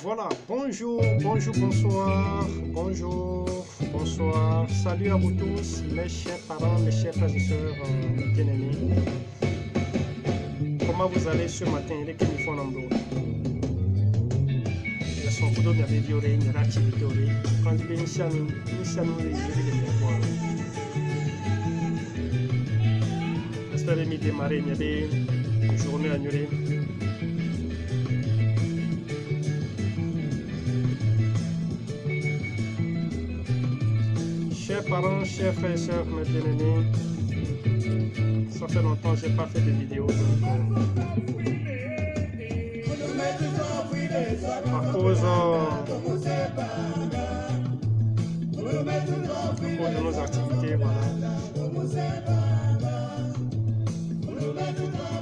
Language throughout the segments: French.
Voilà, bonjour, bonjour, bonsoir, bonjour, bonsoir. Salut à vous tous, mes chers parents, mes chers frères et sœurs bien-aimés. Comment vous allez ce matin? Il est quel niveau en ambo? Il y a son coup d'eau, il y avait violé, il y a l'activité. Quand il vient ici à nous, il y a des miroirs. J'espère que démarrer, il y a des journées annulées. Chers parents, chers frères et sœurs, mes bien-aimés, ça fait longtemps que je n'ai pas fait de vidéo. À cause de nos activités, voilà.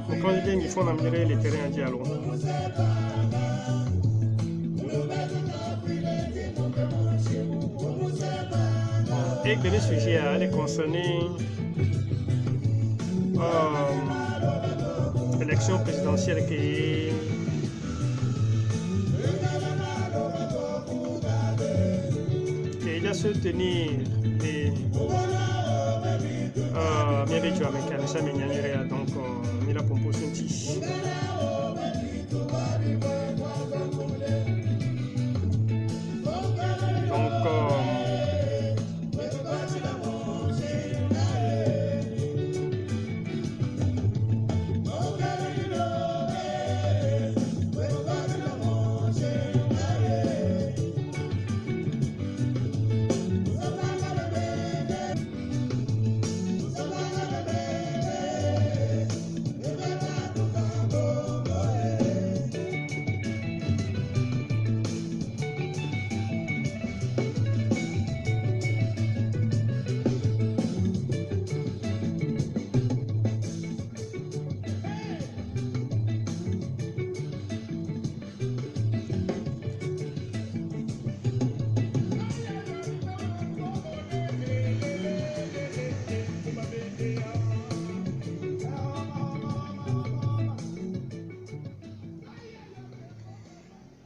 Donc quand je viens, il faut m'amener les terrains en dialogue. Et que le sujet est concerné l'élection présidentielle qui a se tenir et bien vécu avec un ça m'énerverait donc il a proposé un petit.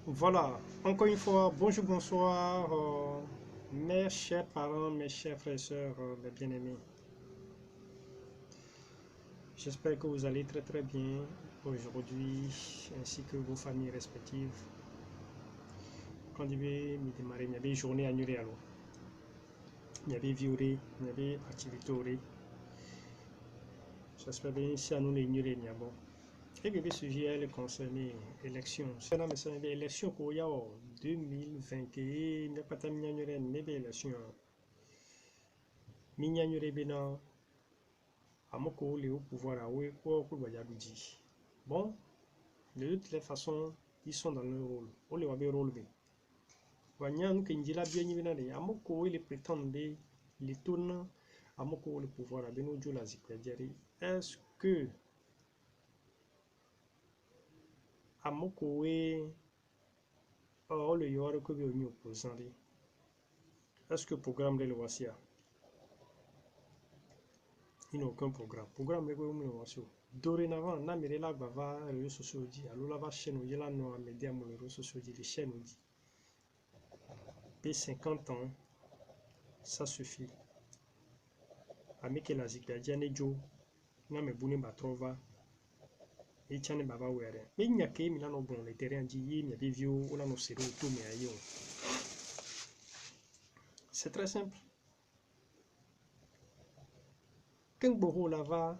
Voilà, encore une fois, bonjour, bonsoir, mes chers parents, mes chers frères et sœurs, mes bien-aimés. J'espère que vous allez très très bien aujourd'hui, ainsi que vos familles respectives. Quand je vais me démarrer, il y avait une journée annulée alors. Il y avait violé, il y avait activité. J'espère bien si à nous les ignorer, il y a bon. Et le sujet est concerné l'élection. C'est la même élection pour y a 2021, mais pas tant d'ignorer, mais bien élection. M'ignorer bien. Amoko le au pouvoir à oui quoi dit. Bon, de toutes les façons, ils sont dans leur rôle. On les va bien rôle bien. Wanyan que Ndila bien y venait. Amoko il prétendait, il tourne. Amoko le pouvoir à Beno Djola Zikadiari. Est-ce que Amoko est le yore que vous avez opposant? Est-ce que le programme de l'Oasia? Il n'a aucun programme. Programme de l'Oasia. Dorénavant, on a mis là bava les réseaux sociaux dit. Alors là, va chaîne où il y a là non médias les réseaux sociaux dit les chaînes où dit. P50 ans, ça suffit. Ameke la zikla diane jo, na me bune batrova, et tiane baba were. Mais il n'y a que Milano bon, les terrains dit, il y a des vieux, on a nos séros, tout, mais ailleurs. C'est très simple. Quand Boro lava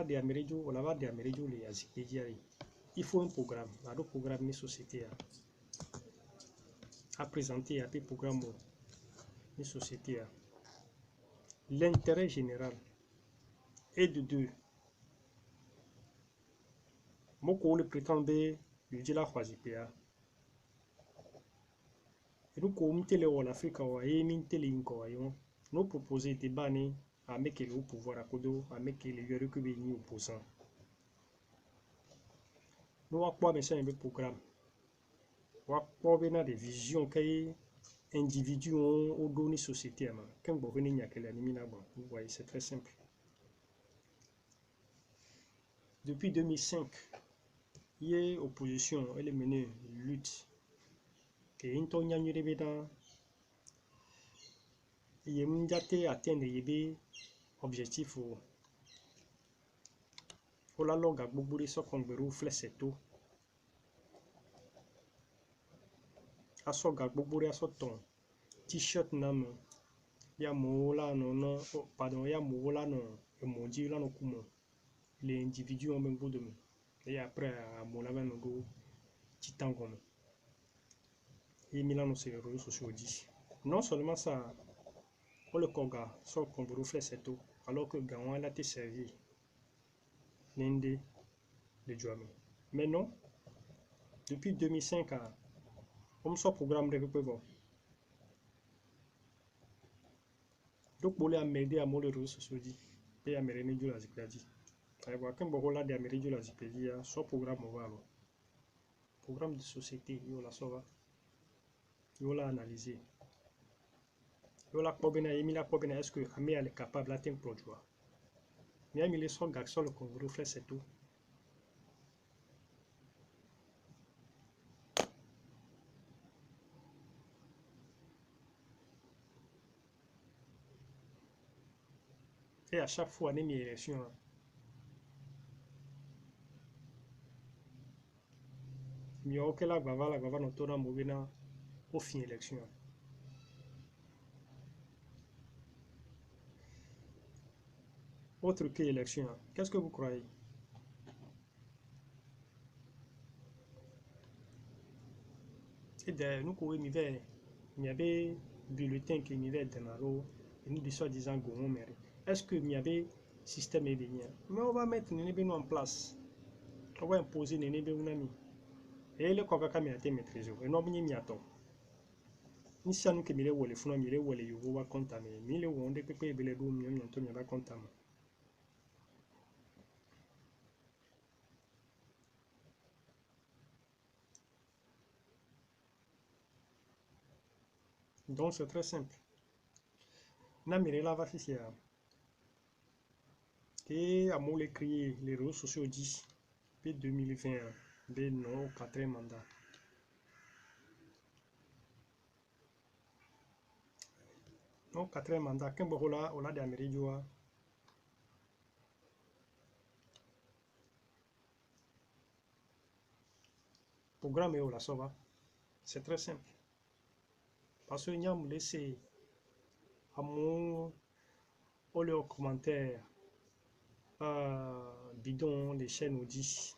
de Amérique, on lava de Amérique, les Azikediari. Il faut un programme, le programme de société à présenter, à des programmes de société. L'intérêt général est de deux. Moko le prétendait, lui dit la Khwazipéa. Et nous, comme télé en Afrique, et min télé in nous proposer des bannes à mettre le pouvoir à Kodo, à mettre les vieux que nous opposants. Nous avons quoi, mais c'est un programme. Nous avons des visions qui individus ont donné société. Quand vous venez à quel vous voyez, c'est très simple. Depuis 2005, il y a opposition, elle est menée, lutte. Que into nyanyu de beda, il y a mjate atteindre yebe objectif ou la loga buburi so kongberu fleseto. Aso ga buburi aso ton t-shirt nam ya mola no no pardon ya mola no emoji la no kumo les individus ont même de me et après à mola va no go titango et Milan sur les réseaux sociaux dit non seulement ça on le koga so kongberu fleseto alors que Gawan a été servi l'Inde de Djouame. Mais non, depuis 2005, comme ce programme de représentation. Donc, pour les Amédés à mon réseau social, et à mes de la Zipédie. Alors, quand on a des Amédés de la Zipédie, ce programme va programme de société, il la sauva, il l'a analysé. Il l'a probéna, il l'a probéna, est-ce que Amé est capable d'atteindre le produit? Mais il est sur le sur le Congo, c'est tout. Et à chaque fois, on a mis élection. Mais ok, la gava, nous tournons Mobina au fin élection. Autre que élection, qu'est-ce que vous croyez? Et de nous courir il y avait bulletin qui m'y avait démarré et nous disant gourmand mairie. Est-ce que il y avait système bien? Mais on va mettre une en place. On va imposer une ami. Et le coca a été maîtrisé. Et non, il n'y a pas. Ni si nous que mille ou les fonds mille ou les yogo va contaminer. Mille ou on découpe et les deux millions de va contaminer. Donc c'est très simple. Namire la va faire. Et à moi créer les réseaux sociaux 10 puis 2021 de non 4e mandat. Non 4e mandat quand on a des Américains. Programme est la sauva. C'est très simple. Parce que nous avons laissé à mon commentaire bidon les chaînes Audi.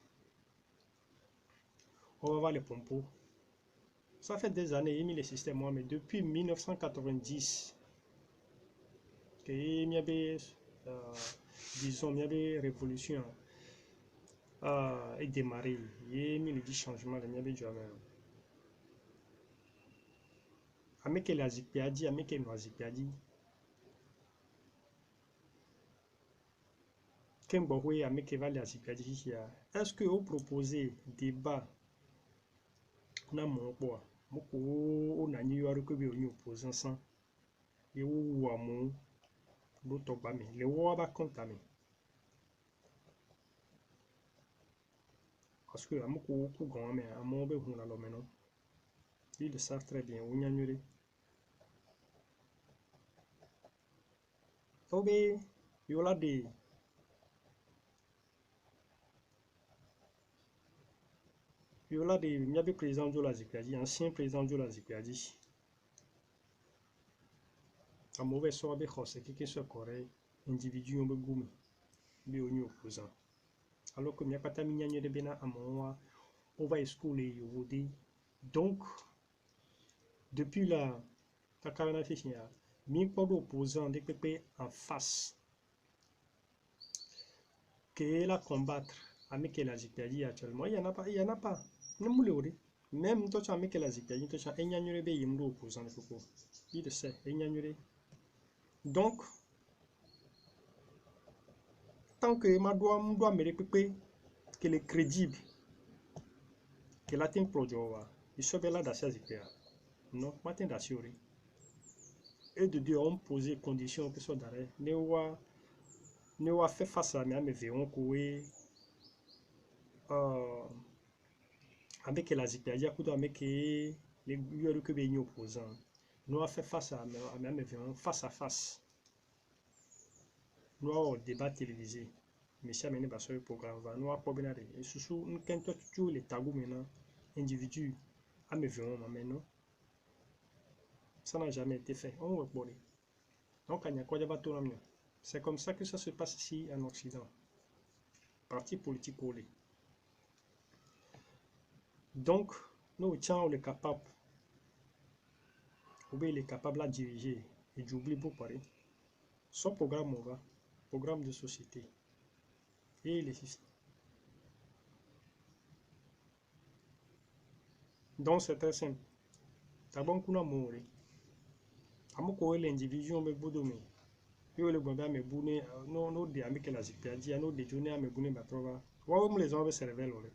On va voir les pompos. Ça fait des années qu'il y a mis les systèmes, mais depuis 1990, qu'il y avait, disons, il y avait révolution et démarré. Il y a mis les 10 changements, il y avait du jamais. Avec la Zipiadi, avec la Zipiadi. Est-ce que vous proposez débat na mon bois moko na ni yaro ko bi oni opposant sans et ou amu l'autre ba mais le wa ba contami parce que amoko ko grand mais amu be hu na lo menon ils le savent très bien ou nyanyure obe yola de Miabe président de la Zipiadi, ancien président de la Zipiadi. A mauvais sort de José qui se corée, individu on goumi, bi oni opposant. Alors que Mia Pata Mignane de Bena à moi, on va escouler Yodi. Donc, depuis la carrière fichière, mi pas d'opposant de PP en face. Que la combattre avec la Zipiadi actuellement, il y en a pas, il y en a pas. Même toi tu as mis que la Zipiadi, toi tu as un be yimdo opposant de Coco. Il le sait, un donc, tant que ma doit me répéter qu'elle est crédible, qu'elle atteint le produit, il se fait là d'assez Zipia. Non, matin d'assurer. Et de Dieu, on pose conditions que soit d'arrêt. Ne va faire face à mes verrons coués. avec la Zipiadia, avec les URU que nous opposants. Nous avons fait face à face à face. Nous avons débat télévisé. Monsieur Amene Basso le programme va nous avons bien et sous nous quand tu les tabous maintenant individu à me voir maintenant. Ça n'a jamais été fait. On va parler. Donc il y a quoi de c'est comme ça que ça se passe ici en Occident. Parti politique collé. Donc nous tiens on est capable. Il est capable de diriger et j'oublie pour parler. Son programme on va. Programme de société. Et les systèmes. Donc c'est très simple. D'abord, qu'on a mouru. Amoko l'individu on me boudomé. Yo le gombe me boune no de avec la zipiadi no de journée me boune ba trova. Wa les gens se révèlent là.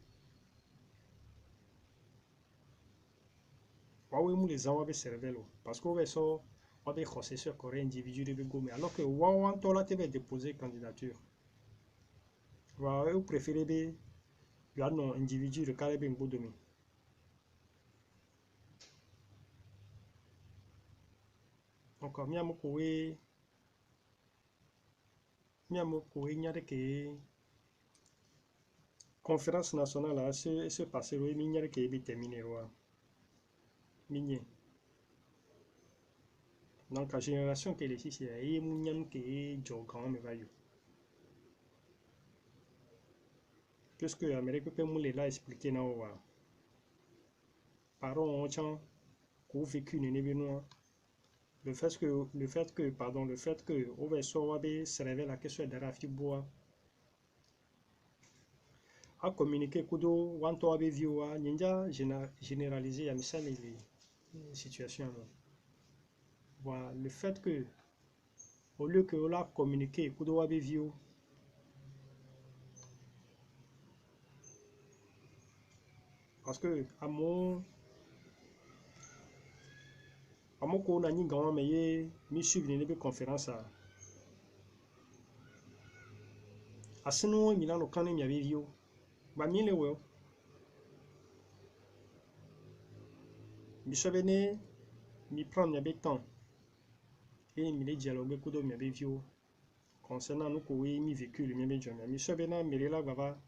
Wa les gens se révèlent parce que on so on va xosser sur corps individu de gombe alors que wa on tola te déposer candidature. Wa vous préférez be ya non individu de carré boudomé. Encore miamoko nyare que conférence nationale a se passer oui mignare que est terminé wa migné donc la génération que les ici est mounian que est jogan me va yo puisque Amérique peut nous là expliquer na wa parents on chan qu'on vécu ne benoît le fait que au verso wa be se révèle la question de rafi bois à communiquer kudo wanto wa be viewa ninja généraliser à misal les situations. Voilà, le fait que au lieu que on a communiqué kudo wa be view parce que à mon ko na ni gawa meye mi suivre une conférence à sino mi na no kan mi ave view ba mi le wo mi savene mi prendre mi temps et mi le dialogue kudo mi ave view concernant nous ko mi vécu le mi jamais mi savena mi là va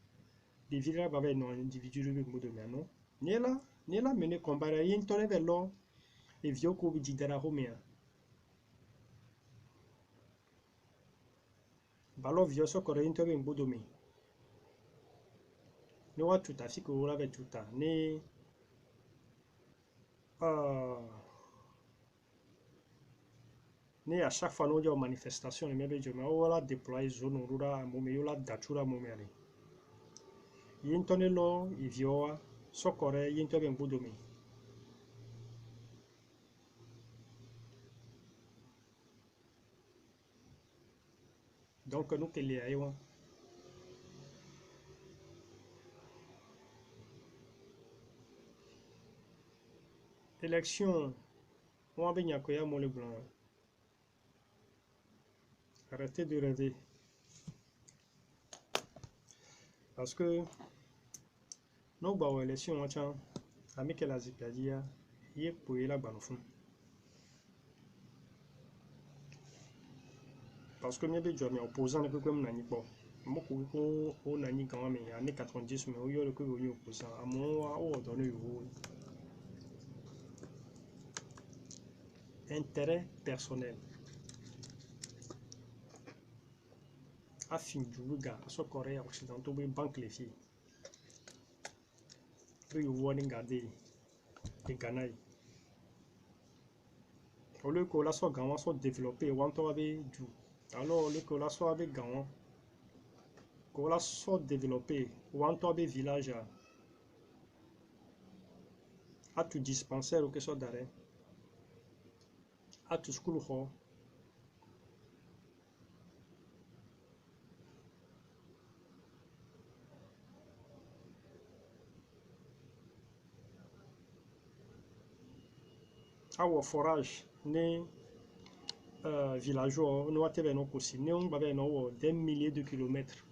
des villes va non individu le modo non ni là mener combat yin tole velo e vio ko bi didara homea balo vio so ko yin tole modo mi ne wa tout à fait ko la ve tout à ne ne à chaque fois nous y a manifestation le mebe joma o la déployer zone rura mo me yo la datura mo me ale yin tole lo e vio so ko yin tole modo mi. Donc nous que les ayons élection on va bien koya mo le blanc. Arrêtez de rêver. Parce que nous avons élection en temps avec la zipadia y pour la banofun. Parce que nous avons opposant ne peut comme nani pas. Moi ko nani quand même années 90 mais yo le que yo opposant à moi on donne intérêt personnel. Afin du gars so Corée occidentaux ben banque les filles. You warning garder et Ghana. Au lieu que la soit gagnant soit développé, ou encore avec du. Alors, au lieu que la soit avec gagnant, que la soit développé, ou encore avec village, à tout dispensaire ou que soit d'arrêt, à tout school hall. À forage, né villageois, nous avons aussi, nous avons des milliers de kilomètres.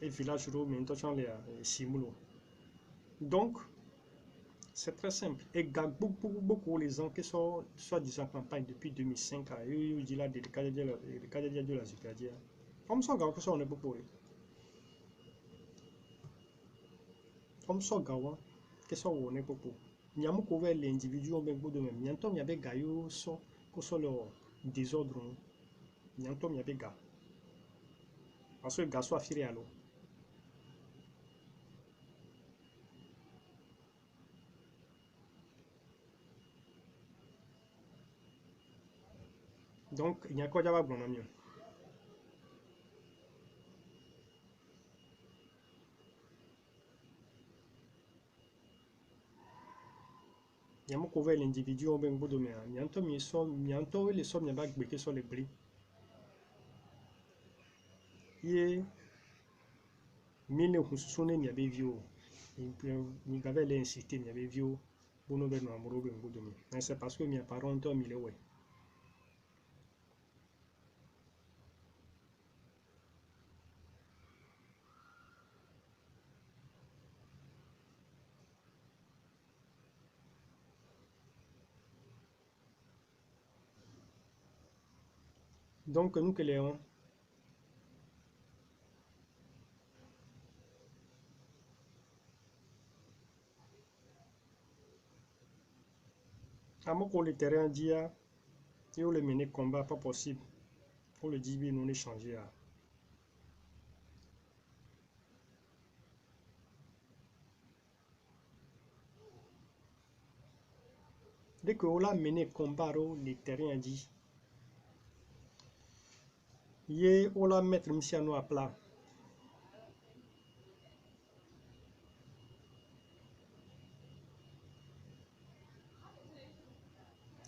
Et village, nous avons les simulos. Donc, c'est très simple. Et beaucoup les gens qui sont soi-disant en campagne depuis 2005, ils disent là, des cas de la super dire. Comme ça, que ça, on est beaucoup. Comme ça, que ça, on est beaucoup. Il y a beaucoup l'individu, on est beaucoup de même. Il y a un temps, il y avait gaillot, que ça, le désordre. Il y a un temps, il y avait gars. Parce que le gars soit firé à l'eau. Donc, il y a quoi d'avoir bon mieux. Il y a beaucoup l'individu, on est beaucoup de même. Il y a un temps, il y a un temps, les sommes, il y a pas sur les bris. Et mine hususune mi abe vio mi gave le insisté mi abe vio bono be no amuro be ngudo mi mais c'est parce que mi apparente mi le ouais. Donc nous que les amoko le terrain dia et le mener combat pas possible pour le dire non échanger à dès que on l'a mené combat le terrain dit ye on l'a mettre monsieur à plat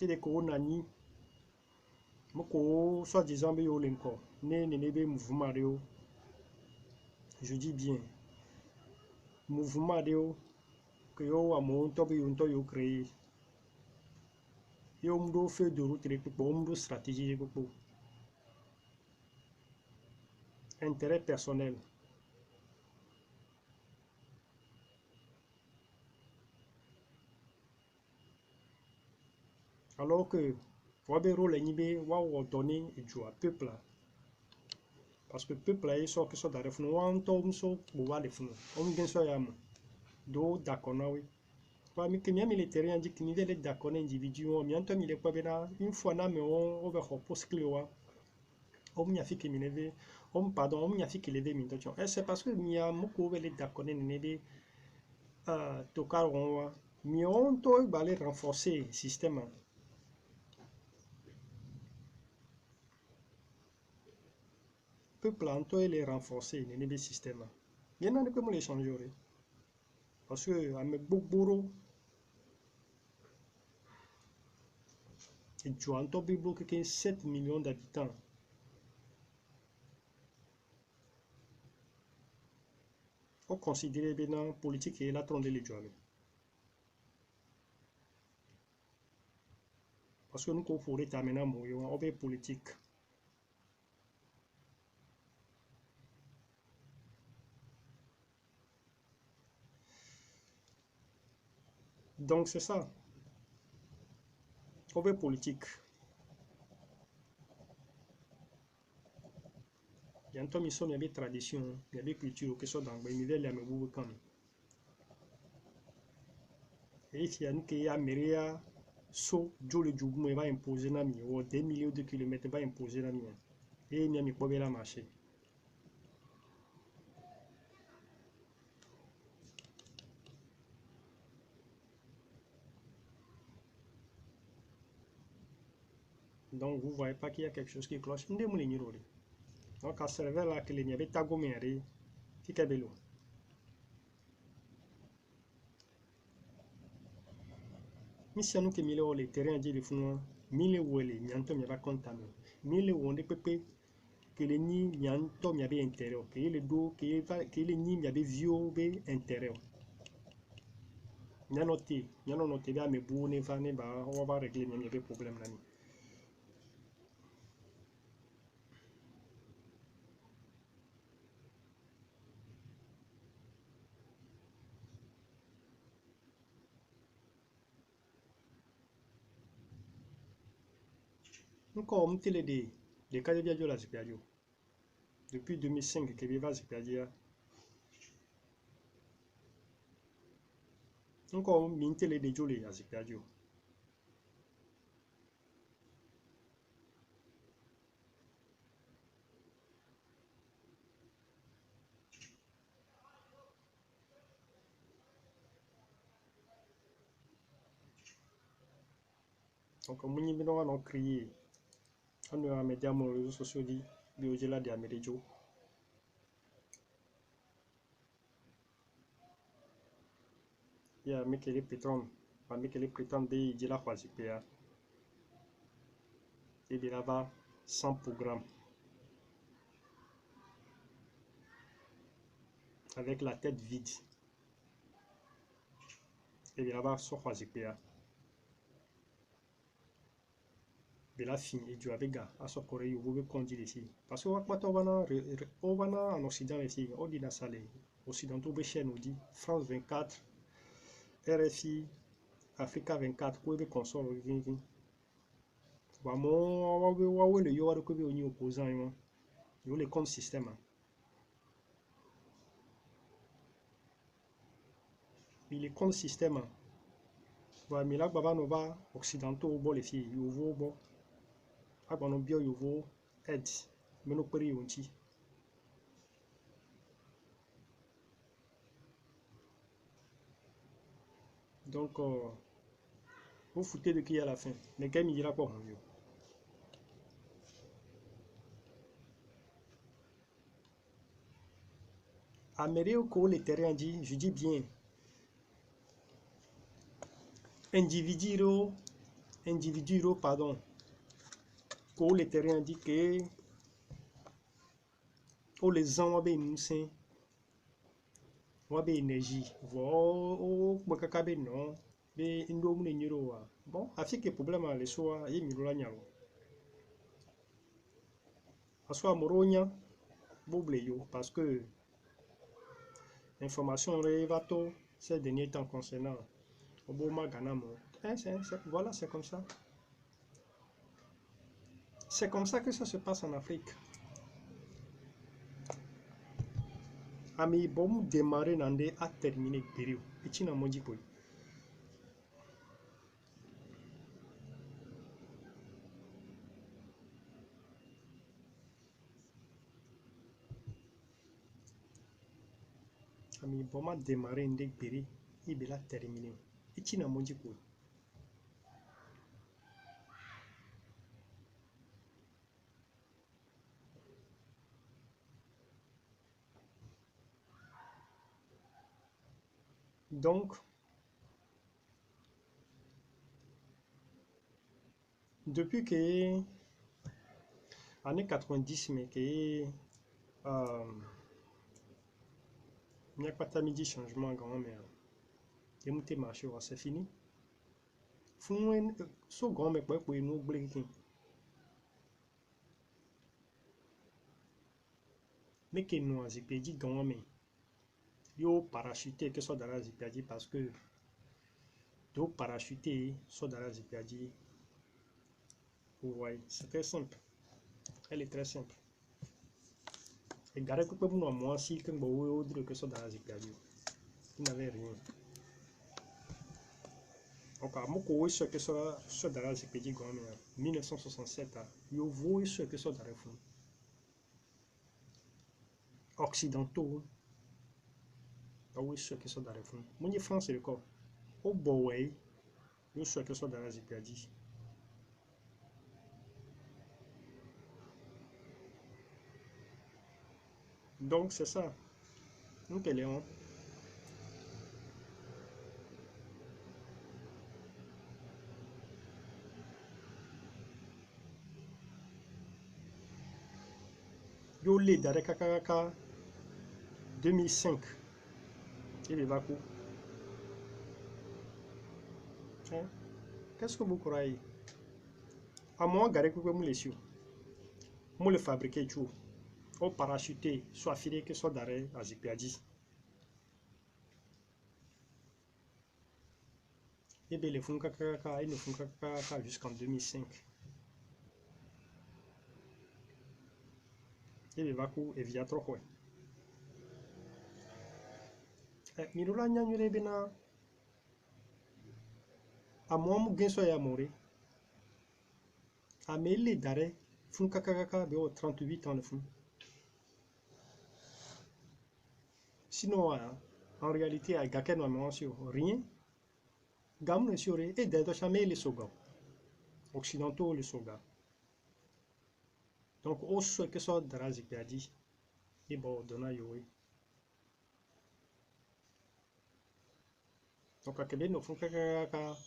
et dès qu'on a ni moko soit disant be yo lenko ne be mouvement reo je dis bien mouvement reo que yo amo to be yo to yo créé yo mdo feu de route de pour mdo stratégie pour intérêt personnel. Alors que Wabero l'anibe wa donner et jouer peuple parce que peuple est sort que soit d'arrêt fnou on tombe so boua les fnou on gagne so yam do d'accord oui pas mi que mi militaire dit que mi vele d'accord individu on mi anto mi le pas bena une fois na me on va post clewa on mi a fait que mi leve on pardon on mi a fait que leve mi totion et c'est parce que mi a moko vele d'accord ne nebe tocar on wa mi on to balé renforcer système. Peuple en toi les renforcer les système bien on peut les changer parce que avec beaucoup et tu entends Bible que 7 millions d'habitants on considère bien politique et la tronde les joueurs parce que nous pourrions terminer on veut politique donc c'est ça on veut politique il y a un temps il y a des traditions il y a des cultures qui sont dans les niveaux de la quand et il y a une qui a méria so Joe le Djougou va imposer nami ou des milliers de kilomètres va imposer nami et il y a mis quoi la marché. Donc vous voyez pas qu'il y a quelque chose qui cloche. Donc à ce là que les niabé tagoméré qui kabelo. Mission que mille les terrains de funu mille wele nyanto mi va contame. Mille wonde pepe que les ni nyanto mi avait intérêt que les do que les ni mi avait vio be intérêt. Nyano noté ba me bu ne va ne ba on va régler mi avait problème là. Encore un télé de cas de biadio la zipiadio. Depuis 2005 que viva zipiadia. Encore un télé de joli la zipiadio. Donc, on y a crié. On a mis dans les réseaux sociaux dit biogela de Améréjo. Il y a mis que les pétrons, mais que les prétendent de la Huazipéa. Et de là-bas, 100 programmes. Avec la tête vide. Et de là-bas, sur Huazipéa. De la fin, et du Avega, à ce Corée, vous pouvez conduire ici. Parce que on va en Occident ici, on dit la salée. Occidentaux, chaîne nous dit France 24, RFI, Africa 24, pour les consoles, vraiment, le yo que vous avez opposant, yo le compte système. Il est compte système. Voilà, mais là, baba nova occidentaux au bol les filles, yo vo bo. Agba bio yo vo aide, mais no peri yonti. Donc, vous foutez de qui à la fin. Mais quand il dira pas, yo. Amérique, les terrains dit, je dis bien, individu, pardon, que les terrains dit que les gens ont une énergie, bon, afin que problème à l'essoi, il y a un aswa moronya, parce que l'information révélato ces derniers temps concernant Obama Ganamo. Voilà, c'est comme ça. C'est comme ça que ça se passe en Afrique. Ami bom démarrer nande a terminé période. Et tu n'as pas dit quoi. Ami bom a démarrer nande période. Il a terminé. Et tu n'as pas dit quoi. Donc, depuis que années 90, mais que il n'y a pas de changement grand-mère. Il y a marché, c'est fini. Fou, so grand-mère, quoi, pour nous blinker. Mais que nous, j'ai perdu grand-mère. Yo parachuté que soit dans la zipiadi parce que yo parachuté soit dans la zipiadi. Ouais, c'est très simple. Elle est très simple. Et garé que pour moi si que vous dire que soit dans la zipiadi. Il n'avait rien. Donc à mon coup ce que soit dans la zipiadi en 1967 yo voyez ce que soit dans les fonds occidentaux. Oui ce que soit dans les fonds. Mon France c'est le corps. Au boy yo ce que soit dans la zipiadi. Donc c'est ça. Nous Léon. Yo les d'arrêt kakaka 2005 et les vacuums. Hein? Qu'est-ce que vous croyez? À moi, garé que vous les sur. Moi le fabriquer tout. Au parachuté, soit filé que soit d'arrêt à Zipiadi. Et bien les fonds kakaka, ils ne font kakaka jusqu'en 2005. et va coup et via trop quoi. Mirula nyanyure bena a moamu genso ya mori a mele dare fun kakakaka be o 38 ans de fun. Sinon en réalité a gaken no sur rien. Gam ne sur et de jamais les soga occidentaux les soga. Donc au so que so darazi piadi et bon dona yowe. Donc à Québec, nous faisons kakakaka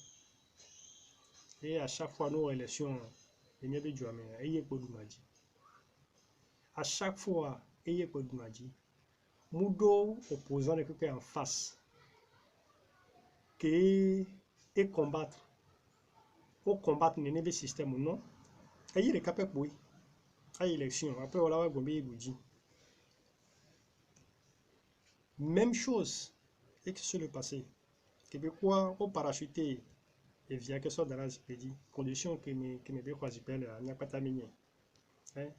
et à chaque fois nos élections il y a des joueurs mais il y a pas de magie. À chaque fois il y a pas de magie. Mudo opposant est en face que et combattre ou combattre le système ou non. Et il est capable oui. À l'élection après on va gomber goudi. Même chose et que sur le passé. Québécois au parachuté et via que soit dans la zipédie condition que me be quoi zipel n'a pas terminé.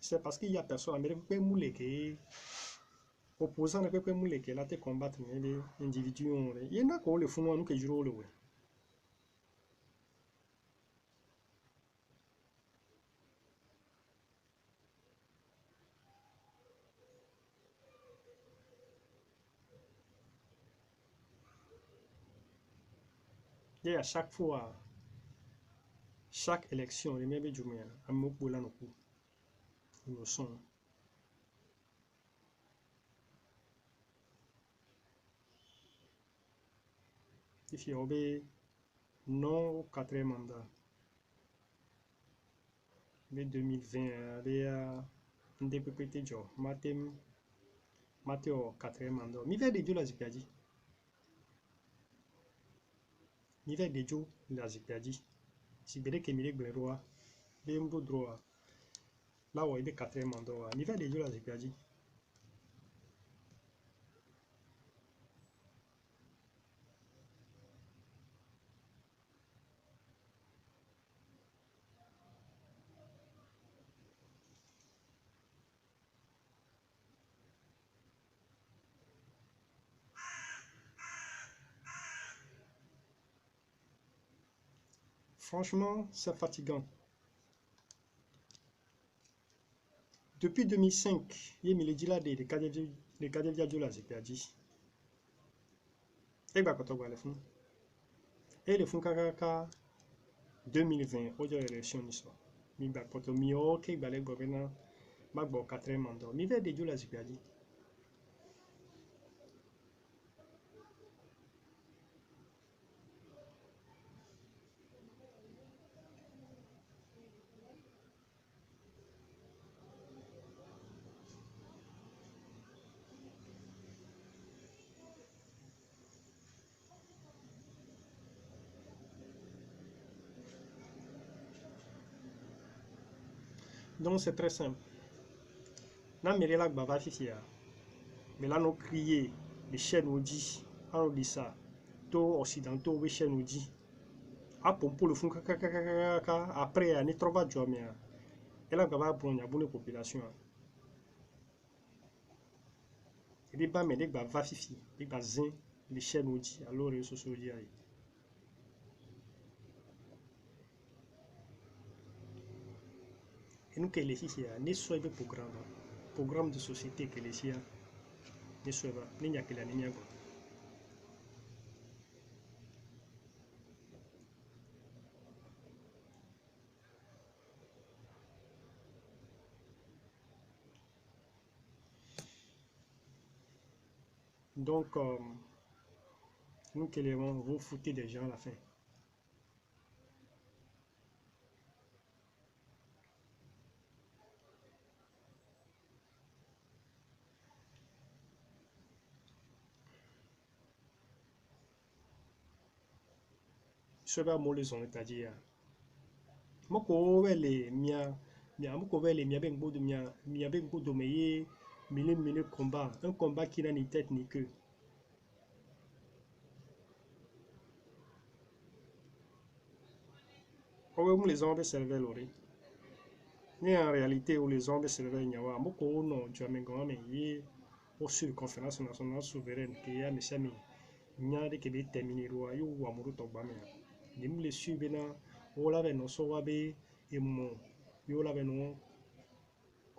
C'est parce qu'il y a personne américain qui peut mouler que opposant ne peut mouler que là te combattre les individus il y en a qui le font nous que juro le ouais. Et à chaque fois chaque élection les mêmes jumia à mokola no coup nous sont if you obey non au quatrième mandat mais 2020 avec un DPPT jo Matteo quatrième mandat mi fait de la zipiadi mi fait de la zipiadi si bere que mi le roi bembo droit là où il est quatrième mandat mi fait de la zipiadi. Franchement, c'est fatigant. Depuis 2005, il me dit là des cadets de la ZPAD. Et bah quand on voit les fonds. Et les fonds kaka 2020, au jour de l'élection d'histoire. Mi bah quand on m'y ok, bah les gouvernants, ma bon 4e mandat. Mi va de la ZPAD. Donc c'est très simple. N'a méré là va fifi. Mais là nous crier les chaînes nous dit, on dit ça. Tous occidentaux les chaînes nous dit. Ah pour le fond kaka après on est trop bas de mais et là va prendre la bonne population. Et les bas mais les va fifi, les bas zin les chaînes nous dit alors les sociaux dit. Et nous que les filles ne soient pas programme de société que les filles ne soient pas ni n'y a que la ligne. Donc nous que les vous foutez des gens à la fin. Soit pas molles sont c'est-à-dire moi ko les mia moi ko les mia ben de mia ben de meye mille combat un combat qui n'a ni tête ni queue. Oh, les hommes servent l'oreille. Et en réalité, où les hommes se réveillent, beaucoup non, tu as mes grands, mais au sur conférence nationale souveraine, qui a mes amis, il y a des qui sont terminés, il y a amoureux de Bamia. Les moules sur Bena, ou la veine, so wabe, et mon, yo la veine,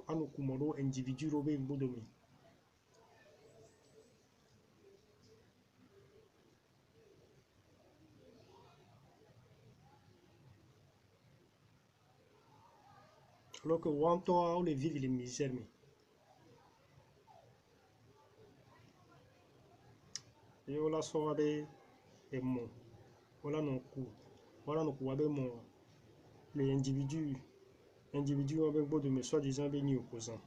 anu kumoro, individu, robé, boudomi. Alors que Wanto a les vivre les misères, mais. Yo la so wabe, et mon, voilà non coup, voilà non coup, wabe mon, les individus avec beaucoup de mes soi-disant bénis opposants.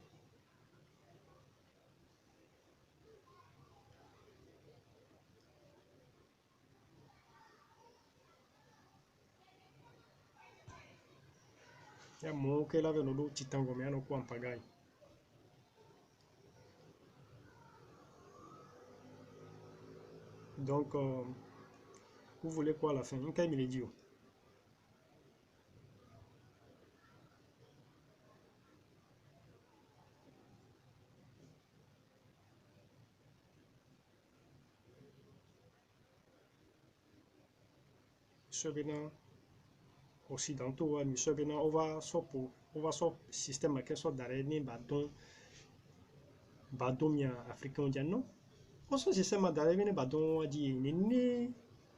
Il y a mon que là, nous titango, mais on quoi en pagaille. Donc, vous voulez quoi à la fin? Un cas, il est dit. Monsieur Bénin, occidentaux, monsieur Bénin, on va sur système à quel sorte d'araignée, bâton, mien africain, on dit non. On sur système d'araignée, bâton, on dit, néné,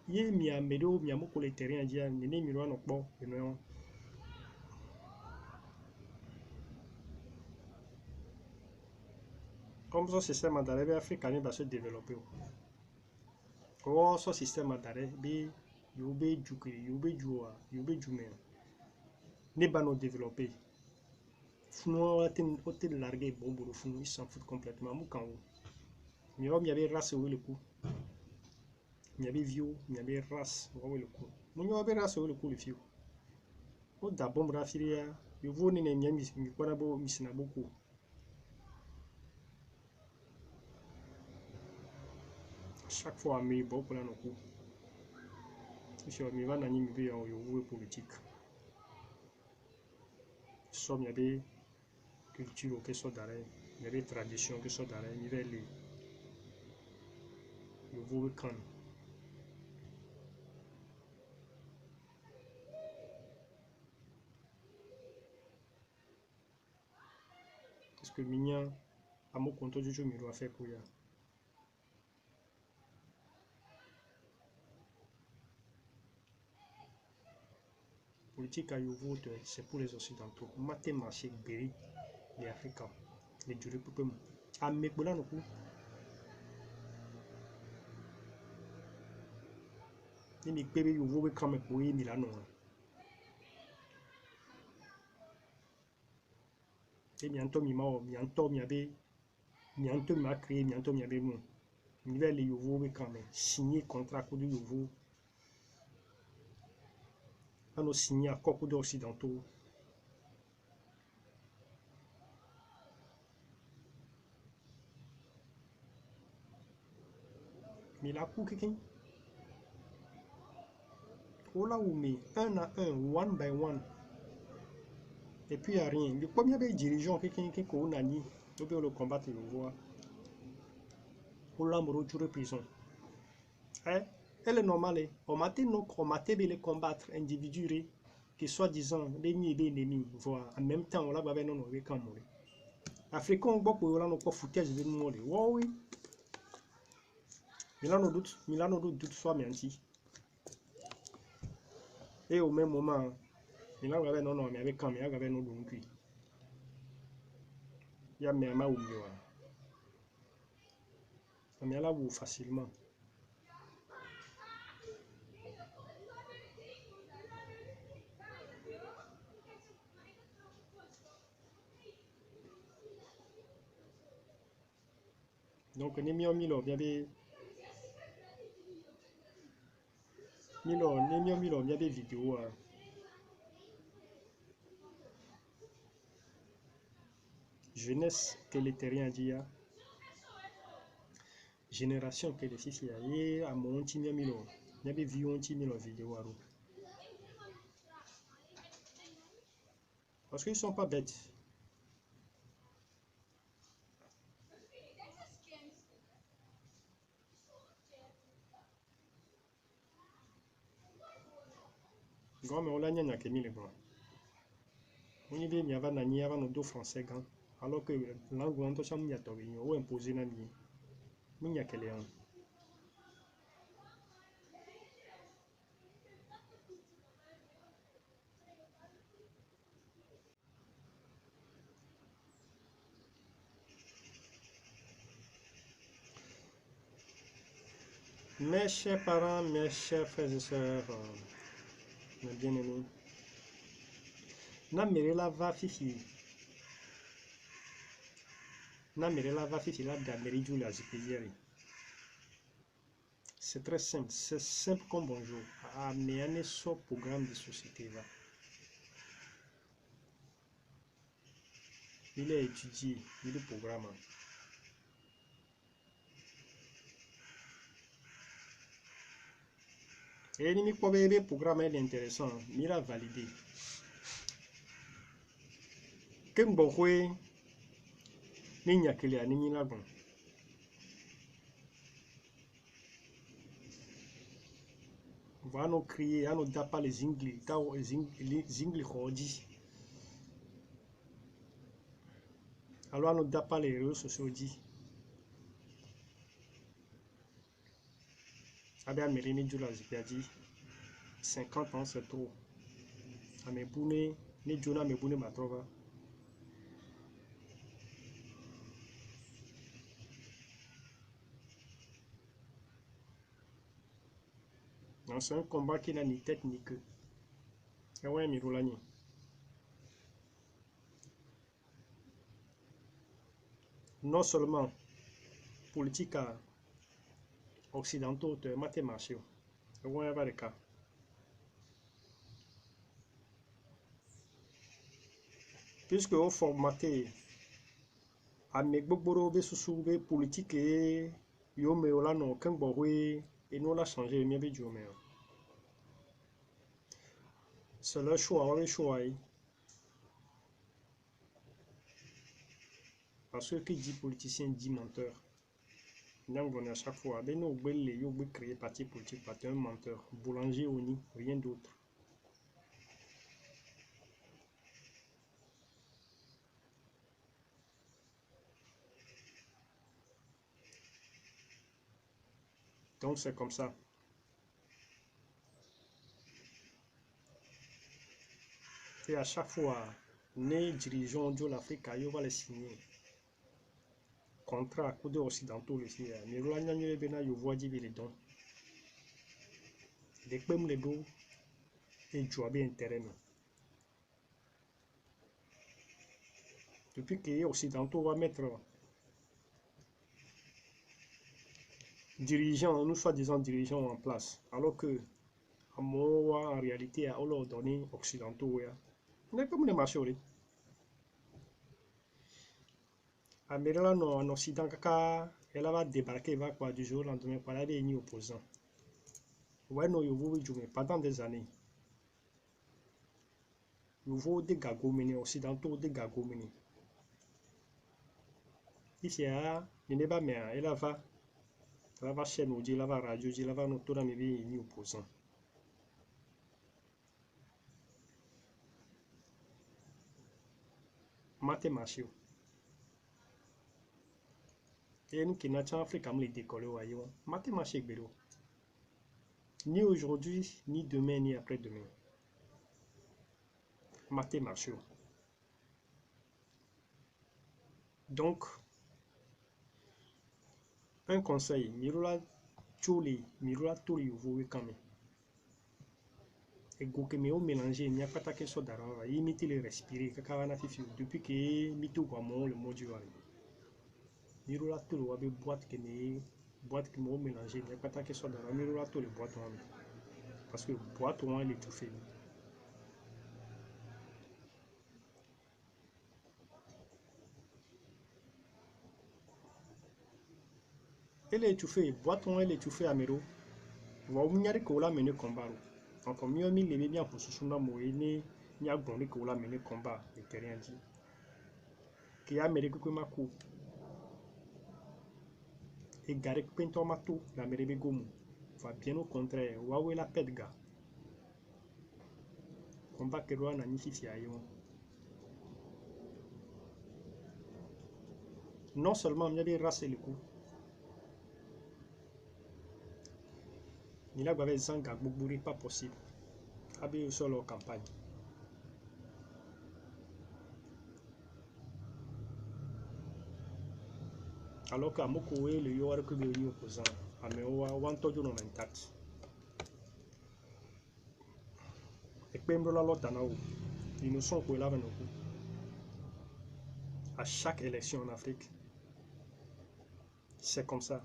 yé, mia, médo, mia, moko, les terrains, on dit, néné, miroir, non, bon, non. Comme ce système d'araignée africain va se développer. Oh, ce système d'araignée, yobe, djoukri, yobe, djoua, yobe, djoumé. Ne pas nous développer. Founou, on te largué, bon, boulot, founou, ils s'en foutent complètement. Moukan, il y avait race, où le coup. Il y avait vieux, il y avait race, où le coup. Il y avait race, où le coup, le vieux. Au d'abord, rafiria, il vaut ni ne mis, mi quoi beau, mis beaucoup. Chaque fois, mais bon, pour la no coup. Je me vais n'animer bien, il politique. Somme, il y avait culture, que soit d'arrêt, il y avait tradition, que soit d'arrêt, il y avait les. Il vaut quand. Parce que Mignan, à mon compte du jeu, il doit faire pour y. Politique à Yovo, c'est pour les Occidentaux. Mathématiques, Berry, les Africains, les durées pour peu. À Mekbola, non plus. Les Mekbebe, Yovo, quand même, pour y Milano. Et bientôt, bientôt, bientôt, m'a créé, bientôt, il y avait mon. Il va les Yovo, quand même, signer contrat pour du Yovo. On a signé à Coco d'Occidentaux. Mais là, pour quelqu'un, oh là où mais un à un, one by one. Et puis il n'y a rien. Le premier dirigeant, quelqu'un qui a dit, on peut le combattre, le voir. Pour l'ambre, tu prison. Elle est normale. On m'a dit les combattre individuels qui soi-disant l'ennemi, voir en même temps, on l'a pas non avec un mot. Africain, on va pour là, pas foutage de nous. Oui, Milano doute soit menti. Et au même moment, il avait non, mais avec quand il avait non donc il y a même à oublier. Mais là où facilement. Donc, ni mio milo, bien bien. Milo, bien des vidéos. Jeunesse que les terriens dit. Génération que les fils y a mon petit milo. Bien des vieux petit milo vidéo. Parce qu'ils ne sont pas bêtes. Grand, mais on l'a n'y a que les blancs. On y vient, il y avait nos deux français, grand. Alors que langue, on doit s'en y attendre, ou imposer la mienne. Il n'y a que les uns. Mes chers parents, mes chers frères et sœurs, mes bien-aimés, Namerela va fifi. Namerela va fifi la d'Amérique la zipézière. C'est très simple, c'est simple comme bonjour. Mais un essor programme de société là. Il est étudié, il est programme. Et le programme est intéressant, il a validé. Quel bohoué, il n'y a que les animaux là-bas. On va nous crier, on nous tape pas les inglis, les inglis rodis. Alors on nous tape pas les réseaux sociaux dit. Abe Amérine du la Zipiadi, 50 ans c'est trop. Ameboune, ni Jona Ameboune Matrova. C'est un combat qui n'a ni tête ni queue. Et ouais, Miroulani. Non seulement politique occidentaux de mathématiques, et ouais, va le cas. Puisque au formaté à mes gbogbo sous politique et yo me ola no ken bohwe et nous l'a changé mieux bien mais c'est le choix le choix parce que qui dit politicien dit menteur. Donc à chaque fois ben nous les yo créer parti politique par un menteur boulanger au nid rien d'autre. Donc c'est comme ça. Et à chaque fois, les dirigeants de l'Afrique, ils vont les signer. Contrat à coup occidentaux, les filles. Mais là, ils vont dire les dons. Les pèmes les dos et jouer bien intérêt. Depuis que les occidentaux vont mettre dirigeants, nous soi-disant dirigeants en place, alors que en réalité, on leur donne occidentaux. Mais comme les marchés. Américain en Occident, elle va débarquer, va quoi du jour au lendemain par là des opposants. Ouais, non, pendant des années. Nouveau des gagomini occidentaux des gagomini. Ici, il n'est pas bien, elle va chaîne ou dit, la va radio, dit, la va nous tourner ni opposant. Mathématiques. Et nous qui n'avons pas Afrique, comme les décollés, mathématiques, ni aujourd'hui, ni demain, ni après-demain. Mathématiques. Donc, un conseil, Mirula Tcholi, Mirula Toli, vous voyez quand même. Et que me mélanger, il n'y a pas de question d'arrêt, il imite les respirer, depuis que Mito Guamon, le mot du Val. Mirula Toli, vous boîte que me mélanger, il n'y a pas de question d'arrêt, Mirula Toli, boîte en parce que boîte en elle est tout fait. Elle est étouffée, boîte en elle est étouffée à Mero. Vous avez mis que la mené combat. Donc, mieux mis les bien pour ce son amour, il y a bon que la mené combat de terrain dit qui a mené que ma coup et garé que pento matou la mené gomu va bien au contraire wawe la pedga combat que doit na nififi ayon non seulement il y a des races le coup il a avait zanga boubouri pas possible abi sur leur campagne. Alors qu'à Mokowe, le Yoar que le opposant, à Meoa, Wantojo non intact. Et Pembro la Lotanao, ils nous sont pour là à chaque élection en Afrique. C'est comme ça.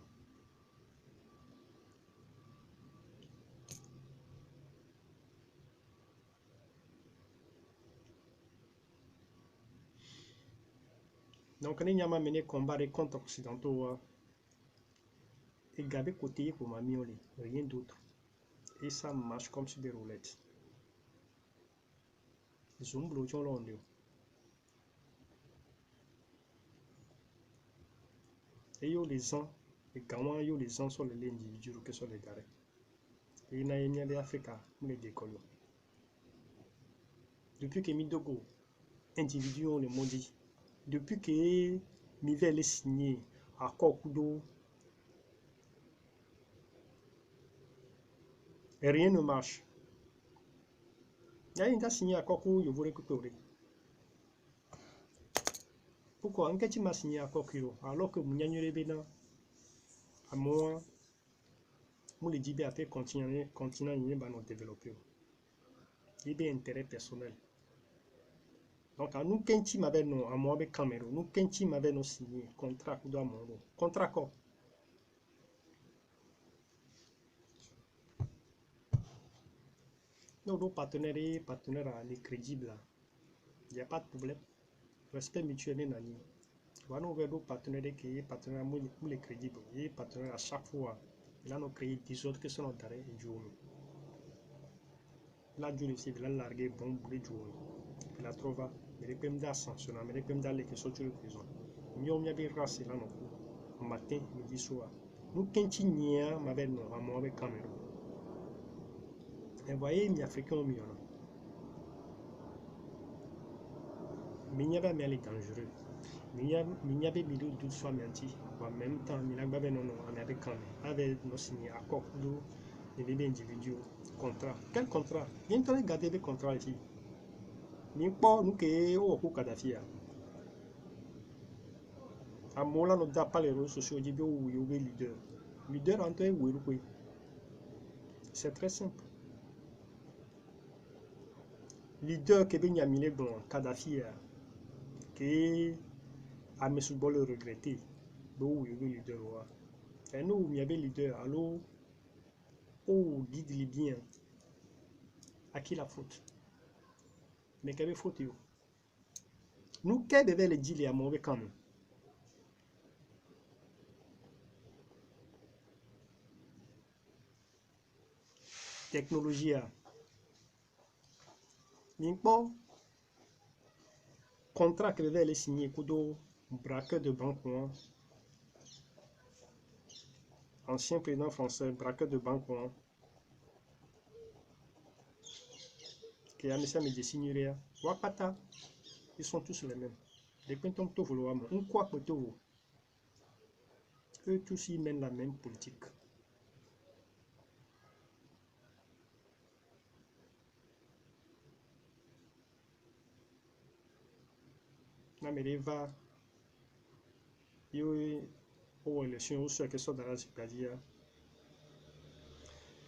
Donc, nous avons mené combat contre occidentaux et Gabé côté pour ma miole, rien d'autre. Et ça marche comme sur des roulettes. Zoom bloquons l'onde. Et yo les gens, les gamins, yo les gens sont les individus que sont les garés. Et il y a une Afrique, les décollons. Depuis que Midogo, individus ont le maudit. Depuis que Mivel est signé à Kokudo, rien ne marche. Il y a un signé à Kokudo, je vous récupérer. Pourquoi un qui m'a signé à Kokudo alors que Mounia Bena, à moi, moi les Dibé a fait continent nous développer. Il y a intérêt personnel. Donc, à nous, Kenti m'avait non, à moi avec Cameroun, nous, Kenti m'avait non signé contrat pour doit mon contrat quoi. Nos partenaires crédibles, il n'y a pas de problème. Respect mutuel est nani. Voilà, nous avons partenaires qui sont partenaires les crédibles. Il y a partenaires à chaque fois. Là, nous créons 10 autres qui sont d'arrêt et jouent. Là, Dieu le sait, il a largué bon pour les jouer. Il a trouvé, mais les PM d'ascension, mais les PM d'aller qui sont sur le prison. Nous avons des races là, non. Matin, midi, soir. Nous, quand il y a, ma belle, non, à moi avec Cameroun. Et voyez, les Africains ont mis en. Mais il y avait mais dangereux. Mais il y avait mis d'autres fois menti. En même temps, il y avait non, avec Cameroun. Avec nos signés accord d'eau, les bébés individuels. Contrat. Quel contrat? Viens te regarder les contrats ici. Nous pas nous qui au Kadhafi. À Mola, nous n'a pas les réseaux sociaux. Dit où il y a leader. Leader en toi, où il c'est très simple. Leader qui est mis bon Kadhafi qui a mis sous bol le regretter. Où il y a leader. Et nous, il y avait leader. Alors, au guide libyen. À qui la faute? Mais quelle faute? Nous, quel devait le dire à mauvais quand même? Technologie. Bon, contrat que devait les signer Kudo, braqueur de banque, ancien président français, braqueur de banque, qui a mis ça, mais des signeries. Wakata, ils sont tous les mêmes. Les pintons tout vouloir, on croit que tout. Eux tous ils mènent la même politique. Non, mais les va, il y a une élection où ceux qui sont dans la Zipadia.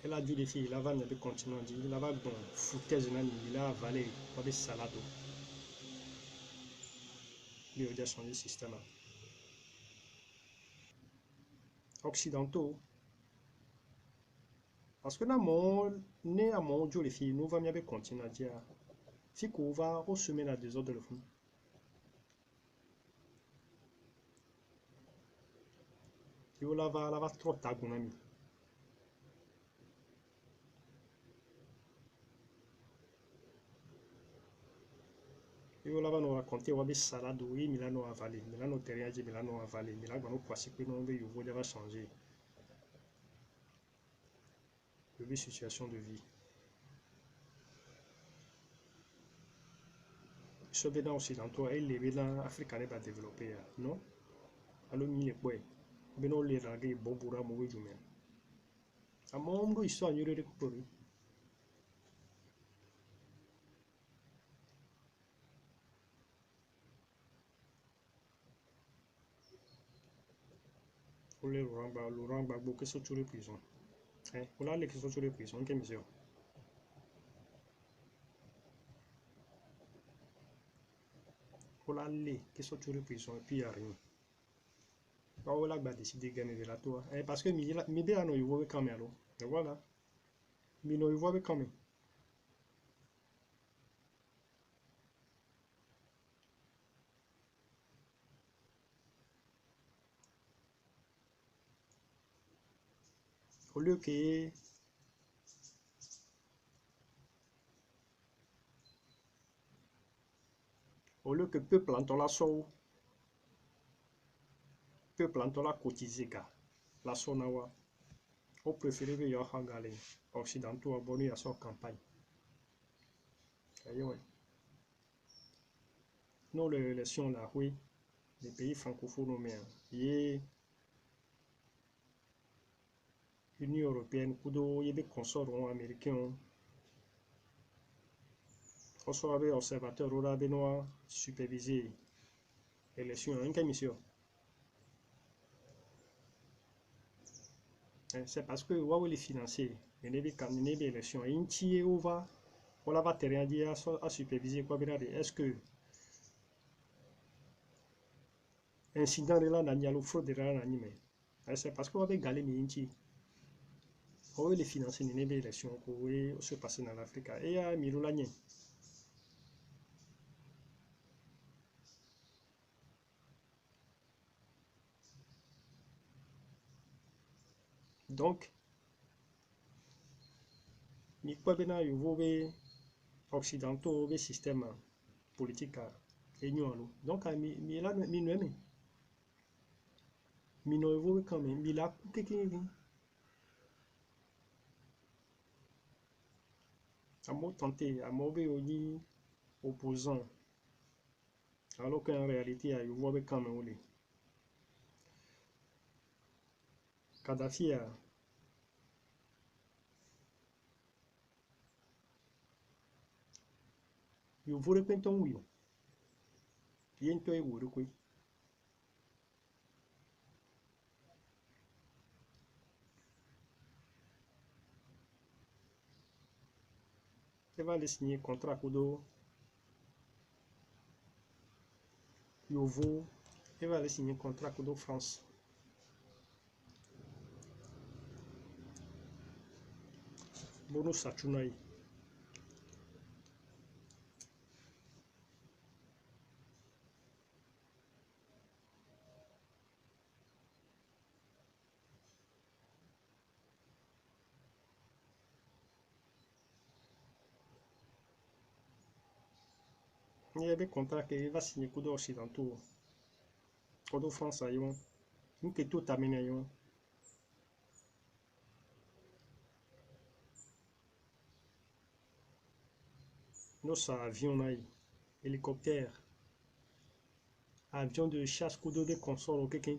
Elle a dû les filles, il a vanné le continent, il a vanné bon, foutaise, il a avalé, pas de salade. Il a déjà changé le système. Occidentaux. Parce que là, né à mon Dieu, les filles, nous allons bien continuer à dire. Si qu'on va au sommet la désordre de le fond. Il va trop tard, mon ami. Et là, on va raconter, on va salade, oui, Milano avalé, Milano terrain, Milano avalé, Milano, on va que non, on va changer. Le situation de vie. Ce bénin occidental, et les bénin africains va développer, non? Alors, il est quoi? Bénin, les ragues, bon pour un mauvais humain. À mon monde, histoire, il y a récupéré. Le Laurent Gbagbo qui sont sur les prisons. On a les qui sont sur les prisons, quelle mesure? On a les qui sont sur les prisons et puis il n'y a rien. On a décidé de gagner de la tour. Parce que Mibé non, il voit quand même. Et voilà. Mais non, il voit quand même. Au lieu que peuple en la sau, peuple en la cotisé la sonawa, on préfère que y'a hangalé occidentaux abonnés à sa campagne. Nous, l'élection là, oui, les pays francophones, mais l'Union européenne, il y a des consorts américains, on soit avec observateurs, on a benoît supervisé l'élection, une commission. C'est parce que Huawei les financiers, il y a des élections, il y a on va terrain à superviser quoi est-ce que incident de là n'a pas fraude de là n'anime. C'est parce qu'on va galer mais inti. Huawei les financiers, il y a des élections qui se passent dans l'Afrique et il y a Mirulanye. Donc, il y a des occidentaux, des systèmes politiques et nous. Donc, il y a des mineurs quand même, il y a à moi tenter, à moi opposant, alors qu'en réalité, il y a quand même Kadhafi a you vote penton wiyo yen to e wuri kwe e va aller signer contrat kudo yovo e va aller signer contrat kudo France bono sachunai il y a des contrats qu'il va signer kudo occidentaux kudo France ayon nous que tout amène ayon nos avions naï hélicoptère avion de chasse kudo de console quelqu'un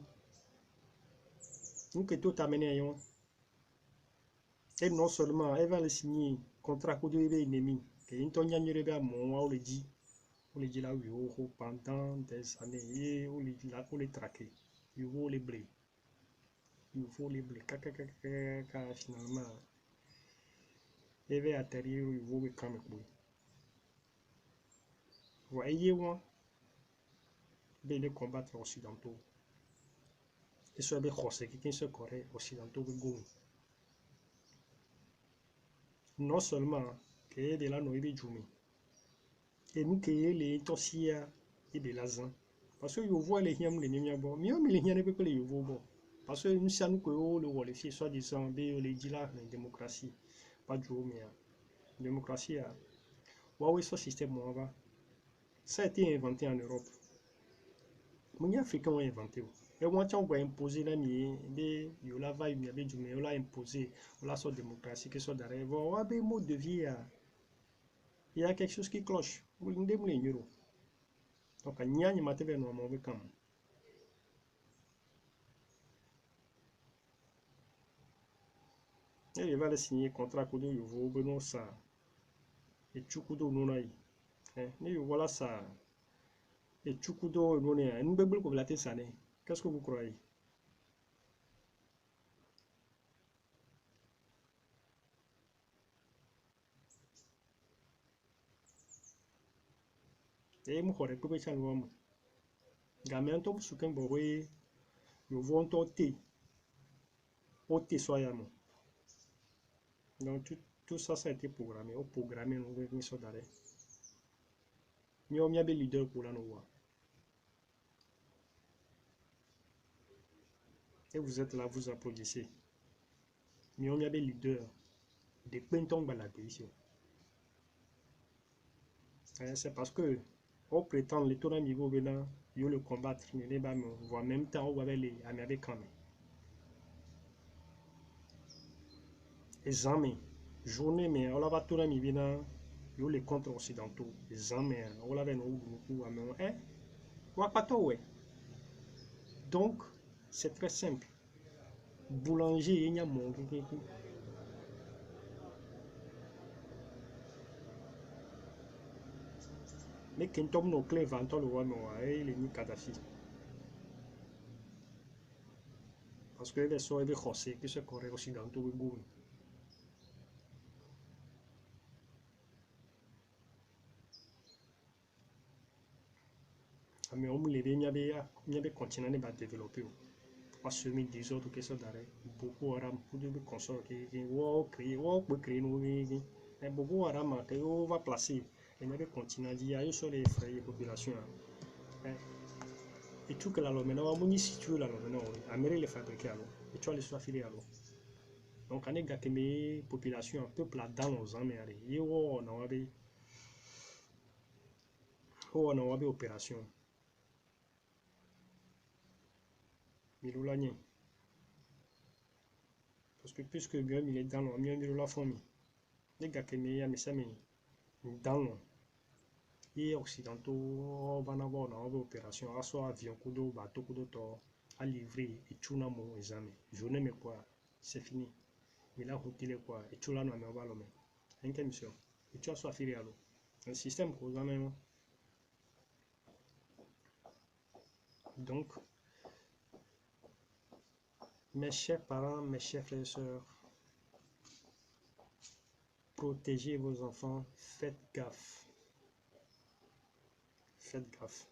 nous que tout amène ayon et non seulement elle va le signer contrat kudo ennemi que intonya nyerebe a mon le dit on les dit là pendant des années et on les traquer il faut les blés finalement il va atterrir il faut quand même voyez moi les combattre occidentaux et soit bien croisé qui se corée occidentaux non seulement que de la nourriture jumi et nous que les tosia et de l'azan parce que vous voyez les hiam les nimia bon mieux mais les hiam ne peut pas les bon parce que nous savons que le rôle fait soit disant les dit là la démocratie pas du mais démocratie a ouais ce système moi va Ça a été inventé en Europe. Les Africains ont inventé. Et moi, tu as imposé la mienne, il y a va, il y avait du mais on l'a imposé, on l'a sur démocratie, que soit d'arrêt. On a des modes de vie. Il y a quelque chose qui cloche. Donc, il y a une matière normalement avec quand même. Et il va le signer contrat que nous avons besoin ça. Et tu coup nous n'aille. Nous voilà ça. Et tu coup nous n'aille. Nous bébé comme la tête ça. Qu'est-ce que vous croyez? Et moi, je vais faire le gamin tombe sur qu'un boy. Nous voulons t'ôter. Ôter soyamment. Donc tout ça, ça a été programmé. Au programmé, nous avons mis ça d'arrêt. Nous avons des leaders pour la nous. Et vous êtes là, vous applaudissez. Nous avons des leaders. Des pentons baladés ici. C'est parce que on prétend les tours niveau venant, il le combattre, mais les bas en même temps on va les américains. Les amis, journée mais on va tout ami venant, il les contre occidentaux, les amis, on l'avait nous beaucoup à mais on pas tout ouais. Donc c'est très simple. Boulanger il y a mon mais quand on nos clés vantons le roi il est ni Kadhafi. Parce que les soins de José qui se correct occidentaux et goût. Mais on les il y avait continent de développer. Pas seulement des autres qui sont d'arrêt. Beaucoup Haram pour de consorts qui vont créer, on peut créer nos mais beaucoup Haram que on va placer. Et il y a des continents d'il y a sur les frais populations. Et tout que la loi maintenant, on y situe la loi maintenant. Amérique les fabriquer alors. Et tu as les soins filés alors. Donc on est gâté mes populations un peu plat dans nos ans mais et on a des opérations. Milolagné. Parce que puisque bien il est dans le mieux de la famille. Les gars qui me dans le et occidentaux van avoir une opération à soit avion kudo bateau kudo to à livrer et tout na mon examen journée mais quoi c'est fini mais là hôtel quoi et tout là non mais on va le mettre un quel mission et tu as soit affilié à l'eau un système qu'on a même donc mes chers parents mes chers frères et sœurs protégez vos enfants faites gaffe. Faites gaffe.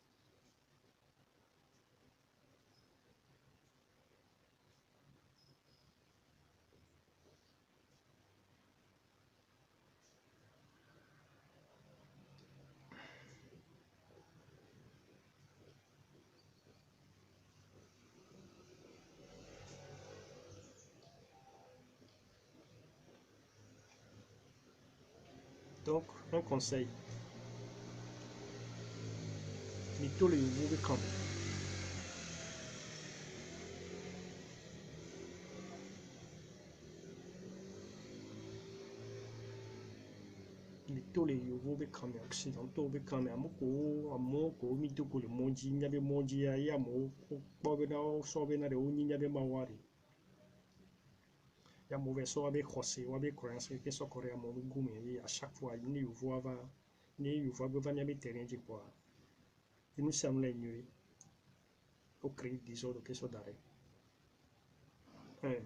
Donc, un conseil. Mito le yuvu quand mito le yuvu be quand occidentaux be quand amoko mito ko le monji nyabe monji ya mo ko be na so be na de uni nyabe mawari. Ya mauvais so avec José ou avec croyance que so korea mo gume à chaque fois ni yuvu va ni yuvu va nyabe terrain di quoi. Et nous sommes là ignorés. Au créer des ordres que so d'arrêt.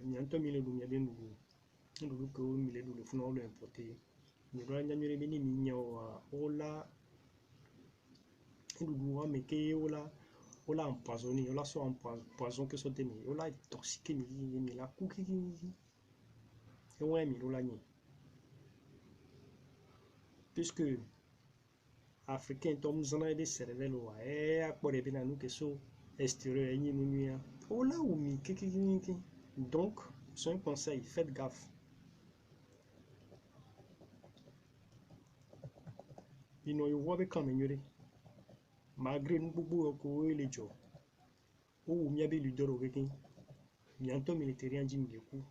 Ni anto mille du nyabe nous que mille du le funa le importer. Ni bra nyamire bini minya ola ndudu mais que ola empoisonné ola so empoison que so temi ola intoxiqué mi la kuki et ouais mi ola ni puisque africain tom zana des cervelle a pour les bina nous que so extérieur ni nous ola ou mi kiki donc c'est un conseil faites gaffe. Il nous voit avec quand même malgré nous beaucoup les gens ou m'y avait leader au Pékin bientôt militaire dit du coup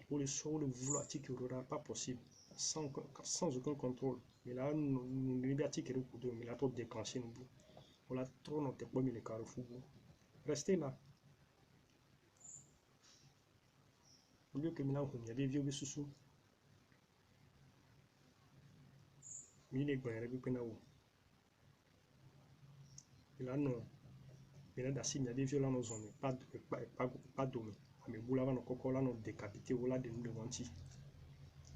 pour le soir le vouloir qui aura pas possible sans aucun contrôle mais là nous liberté qui est mais là trop déclenché nous on l'a trop notre pas mis les carrefour restez là au lieu que maintenant il y avait vieux sous il est bon il est bien et là non mais là d'assez il y avait vieux là nos zones pas d'homme mais vous l'avez encore là nous décapité ou là de nous devanti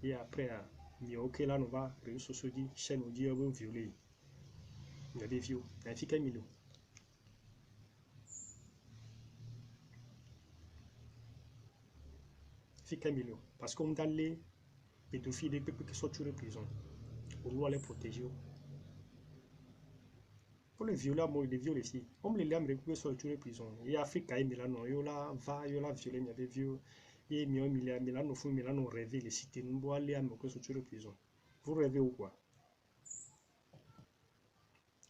et après il ok là nous va réseaux sociaux dit chaîne nous dit violer il y avait vieux il y a fait million fait million parce qu'on dans les pédophiles des peuples qui sont tués en prison pour les protéger pour les violer moi les violer ici comme les lames récupérer sur tuer en prison et Afrique et Milano yo là va yo là violer il y avait vieux et Milano fou Milano rêver les cités nous doit aller à me que sur tuer en prison vous rêvez ou quoi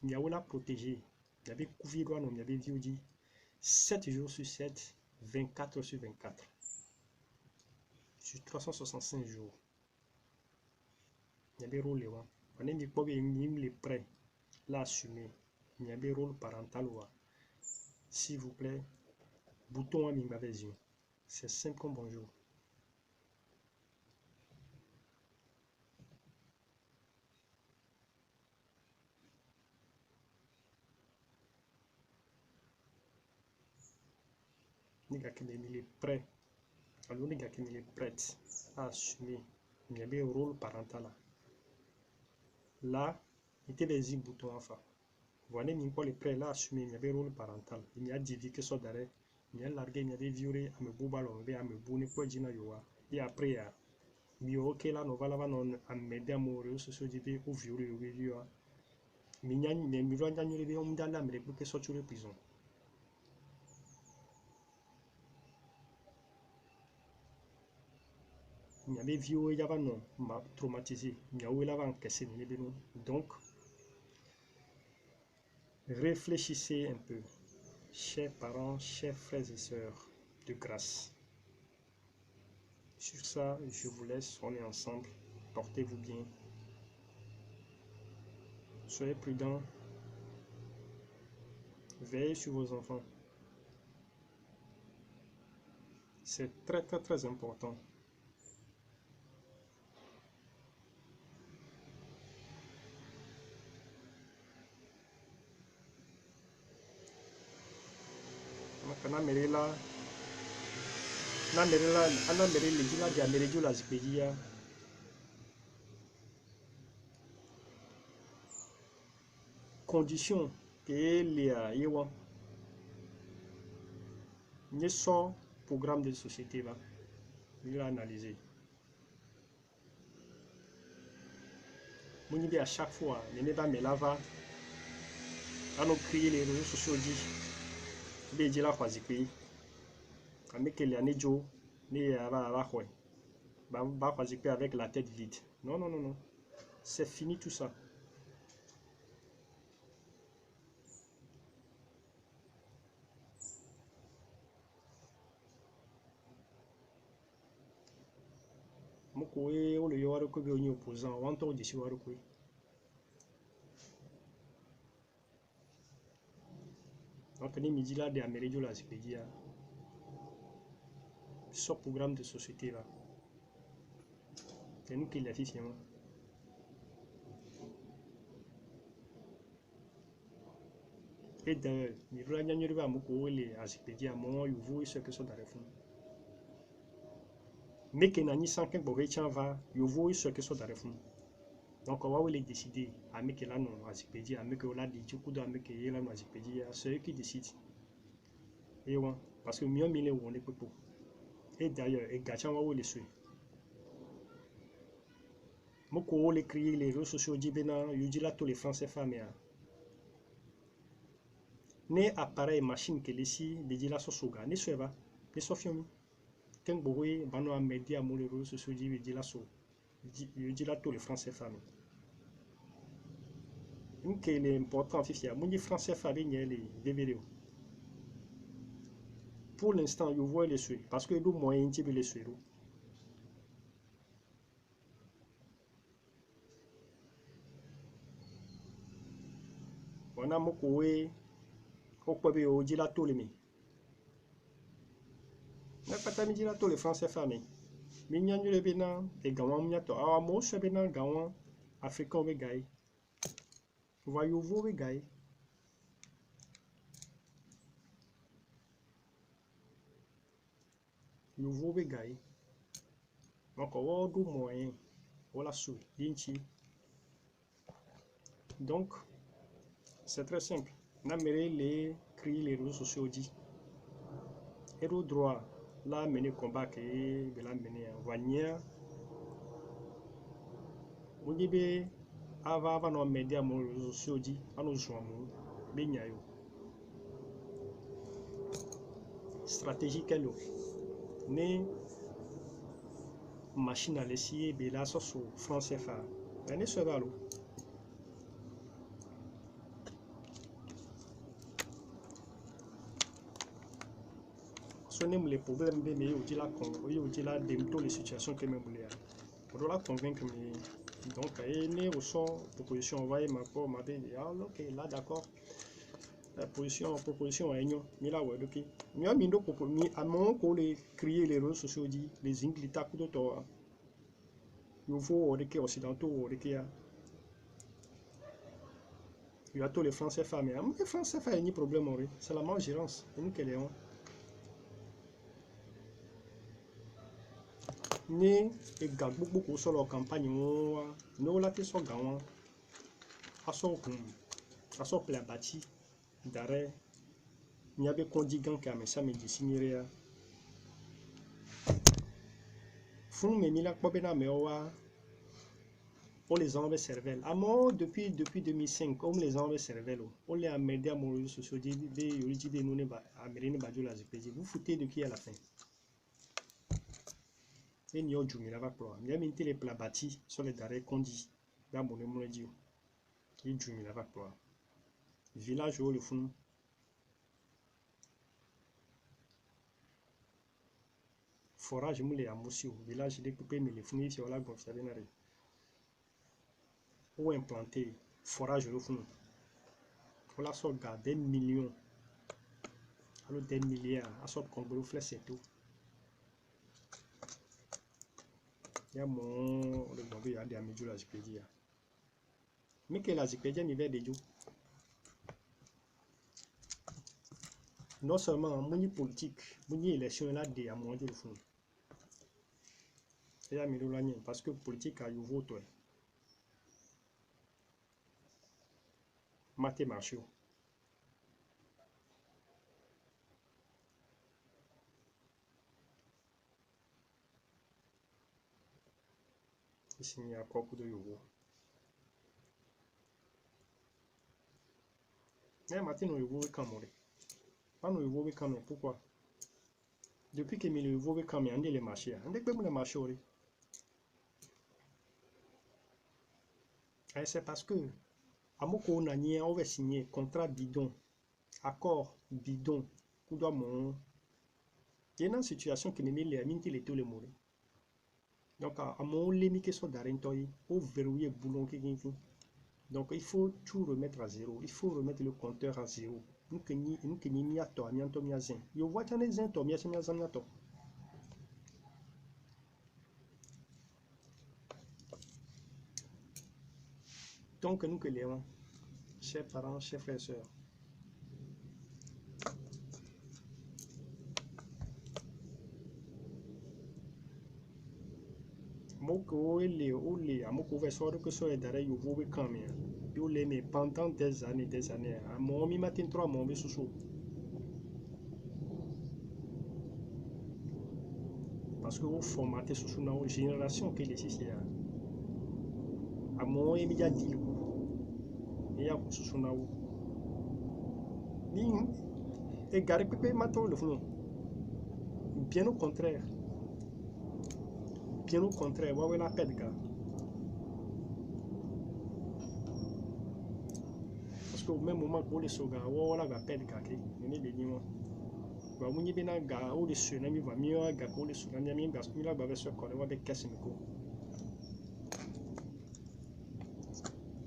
il y a où là protégé il y avait couvert non il y avait vieux dit 7 jours sur 7 24 sur 24 sur 365 jours il y avait rôle là on est mis pas bien les prêts l'assumer il y avait rôle parental s'il vous plaît bouton à ma version c'est simple comme bonjour les gars qui est prêt alors les gars qui est prêt à assumer il y avait rôle parental là il était les bouton enfin voilà mais quoi les prêts là assumer il y avait rôle parental il y a dit que soit d'arrêt il y a largué il y avait violé à me boubalon à me bouner quoi dina yoa et après mais ok là nous voilà non à m'aider à mourir ce soit dit ou violer ou violer mais il y a mais il y a une réveillon dans la mais que soit sur la prison il y avait violé il y avait non traumatisé il y a où il avait encaissé donc réfléchissez un peu chers parents chers frères et sœurs de grâce. Sur ça, je vous laisse, on est ensemble. Portez-vous bien. Soyez prudents. Veillez sur vos enfants. C'est très très très important. Kana merela, na merela, ana merela jila dia merejula zipedia. Condition que les yewa. Ne sort programme de société va. Il a analysé. Monibi à chaque fois, les neba melava. À nous créer les réseaux sociaux dit. Bédi la khoisipi. Avec les anéjo, mais va quoi. Bah avec la tête vide. Non, non, non, non. C'est fini tout ça. Mokoe o le yawaro ko be onye opposant wanto o desi waro ko donc ni midi là de Amérique la Zipédia ce programme de société là c'est nous qui l'a fait finalement et d'ailleurs il va gagner le moko les Zipédia moi il voit ce que sont dans les fonds mais que nani sans qu'un bourré tient va il voit ce que sont dans les fonds donc on va les décider à me que là non Zipédia à me que là dit coup à me que là non Zipédia c'est eux qui décident et ouais parce que mieux mille on est peu et d'ailleurs et gâchant va les suivre Moko les créer les réseaux sociaux dibena yudila tous les français femmes ne appareil machine que les si de dila sosuga ne sueva ne sofiomi ten bowe bano a media mo les réseaux sociaux dibela so yudila tous les français femmes Une qui est important, fifia. Mon français fait bien les vidéos. Pour l'instant, je vois les suivre parce que le moyen de les suivre. On a mon coué, au quoi au dit la tole mais. Mais pas ta dit la tole français famille. Mais n'y a eu le bénin, et gawan n'y a to. Ah, moi, je bénin gawan, africain, we gay. Voyez-vous, we gay. You vous, we gay. Donc, on a du moyen. Voilà, sous, d'inchi. Donc, c'est très simple. On a les créer les réseaux sociaux dit. Et le droit, là, mener combat que la mener en voignant. On dit bien, avant nos médias, mon réseaux sociaux dit, à nos joints, bien yayo. Stratégie qu'elle a. Né machine à l'essayer, bien là, sur français fa. L'année se va l'eau. Sonner les problèmes, mais il y a les situations que même pour la convaincre, donc, il y a aussi proposition envoyée ma part, m'a dit, ah, ok, là, d'accord. La proposition est non, mais là, ouais, ok. Mais à mon proposition, à mon collègue, créer les réseaux sociaux, dit, les Inglis, tac, de toi. Il faut que les Occidentaux, il y a tous les Français femmes, mais les Français femmes, il y a un problème, c'est la malgérance, c'est nous qui les avons. Ni et gag beaucoup sur la campagne nous la te so gawan aso pla bati d'arrêt n'y avait condigant qui a mis ça me dessiner fun me mila kobena me owa on les envoie cervelle à mort depuis 2005 on les envoie cervelle on les a médias à mon réseau social des yori des nous ne ba amérine ba la zipéji vous foutez de qui à la fin. Et n'y a jamais la vapeur. Il y a mis les plats bâtis sur les darés qu'on dit. Dans mon nom, il y a jamais la vapeur. Village où le fond. Forage, je me l'ai amoussi. Village découpé, mais les fonds sur la gonfle. Où implanter forage le fond. Pour la sorte des millions. Alors des milliards. À sorte qu'on peut faire c'est tout. Il y a mon le bon il y a des amis de la Zipédia. Mais que la Zipédia n'y va des jours. Non seulement mon politique, mon élection là des à mon Dieu le fond. Il y a mis le parce que politique a eu vote. Mathématiques. Ici, il y a encore de yogo. Mais maintenant, le yogo est quand même. Pas le yogo est quand même. Pourquoi? Depuis que le yogo est quand même, on est les marchés. On est comme les marchés. C'est parce que, à mon on a on va signer contrat bidon, accord bidon, qu'on doit mon. Il y a une situation qui n'est pas les tous les mots. Donc, à mon limite, qui sont d'arrêter, pour verrouiller le boulon qui est. Donc, il faut tout remettre à zéro. Il faut remettre le compteur à zéro. Nous que ni mi ato, mi anto mi azen. Yo voit un exemple, mi azen mi ato. Donc, nous que les chers parents, chers frères et sœurs. Moko ele ole amoko va soro que so edare yo vowe kamia. Yo le me pendant des années. A mon mi matin 3 mon be susu. Parce que vous formatez susu na génération que les ici ya. A mon mi ja dilu. Et ya susu na wo. Ni e gare pepe mato le fond. Bien au contraire. Bien au contraire, ouais la pète gars. parce qu'au même moment que les soga voilà va perdre gake ne béni moi va munyi bena ga o de suna mi va mieux ga ko le suna mi ga mi la ba be so ko wa be kesse mi ko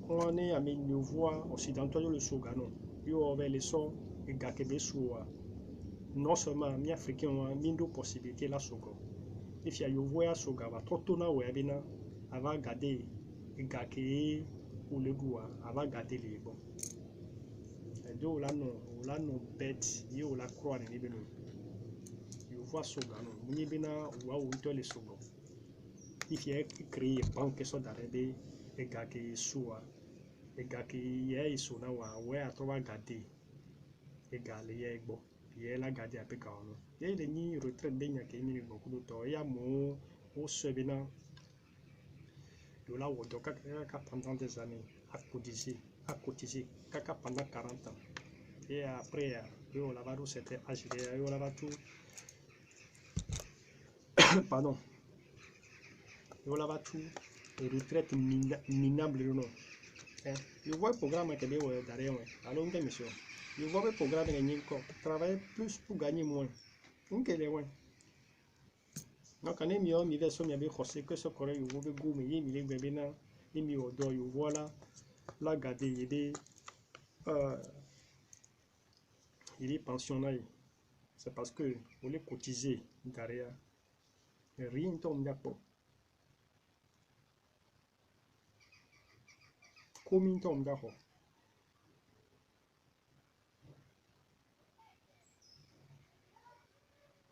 on est à mes voix occidentaux le soga non yo va les so et ga ke be soa non seulement mi africain wa mindo possibilité la sogo if ya yo voya soga va toto na we bena ava garder ga ke ou le goût ava garder les bon do la no bet yo la croix ni beno yo voit soga no muni bena wa o to le sogo if ya créer banque so d'arrêter et ga ke soa et ga ke ya iso na wa we a to va garder et ga le ye gbo ye la garder après ka no ye le ni retraite be nya ke mi beaucoup de temps ya mo o se bena yo la wo do ka pendant des années à cotiser kaka pendant 40 ans. Et après, yo la va c'était agilé, yo la va tout, pardon, yo la va tout, et retraite minable non. Je vois le programme qui est derrière moi, alors on mission. Je vois le programme qui est encore, travailler plus pour gagner moins. Donc elle est loin. Donc on est mieux, mi verso mi abe khosé que ce corps yo vobe go mi mi le bena, ni mi odo yo voilà, la garder yebe il est pensionnaire. C'est parce que vous les cotiser derrière. Rien ne tombe d'accord. Combien tombe d'accord.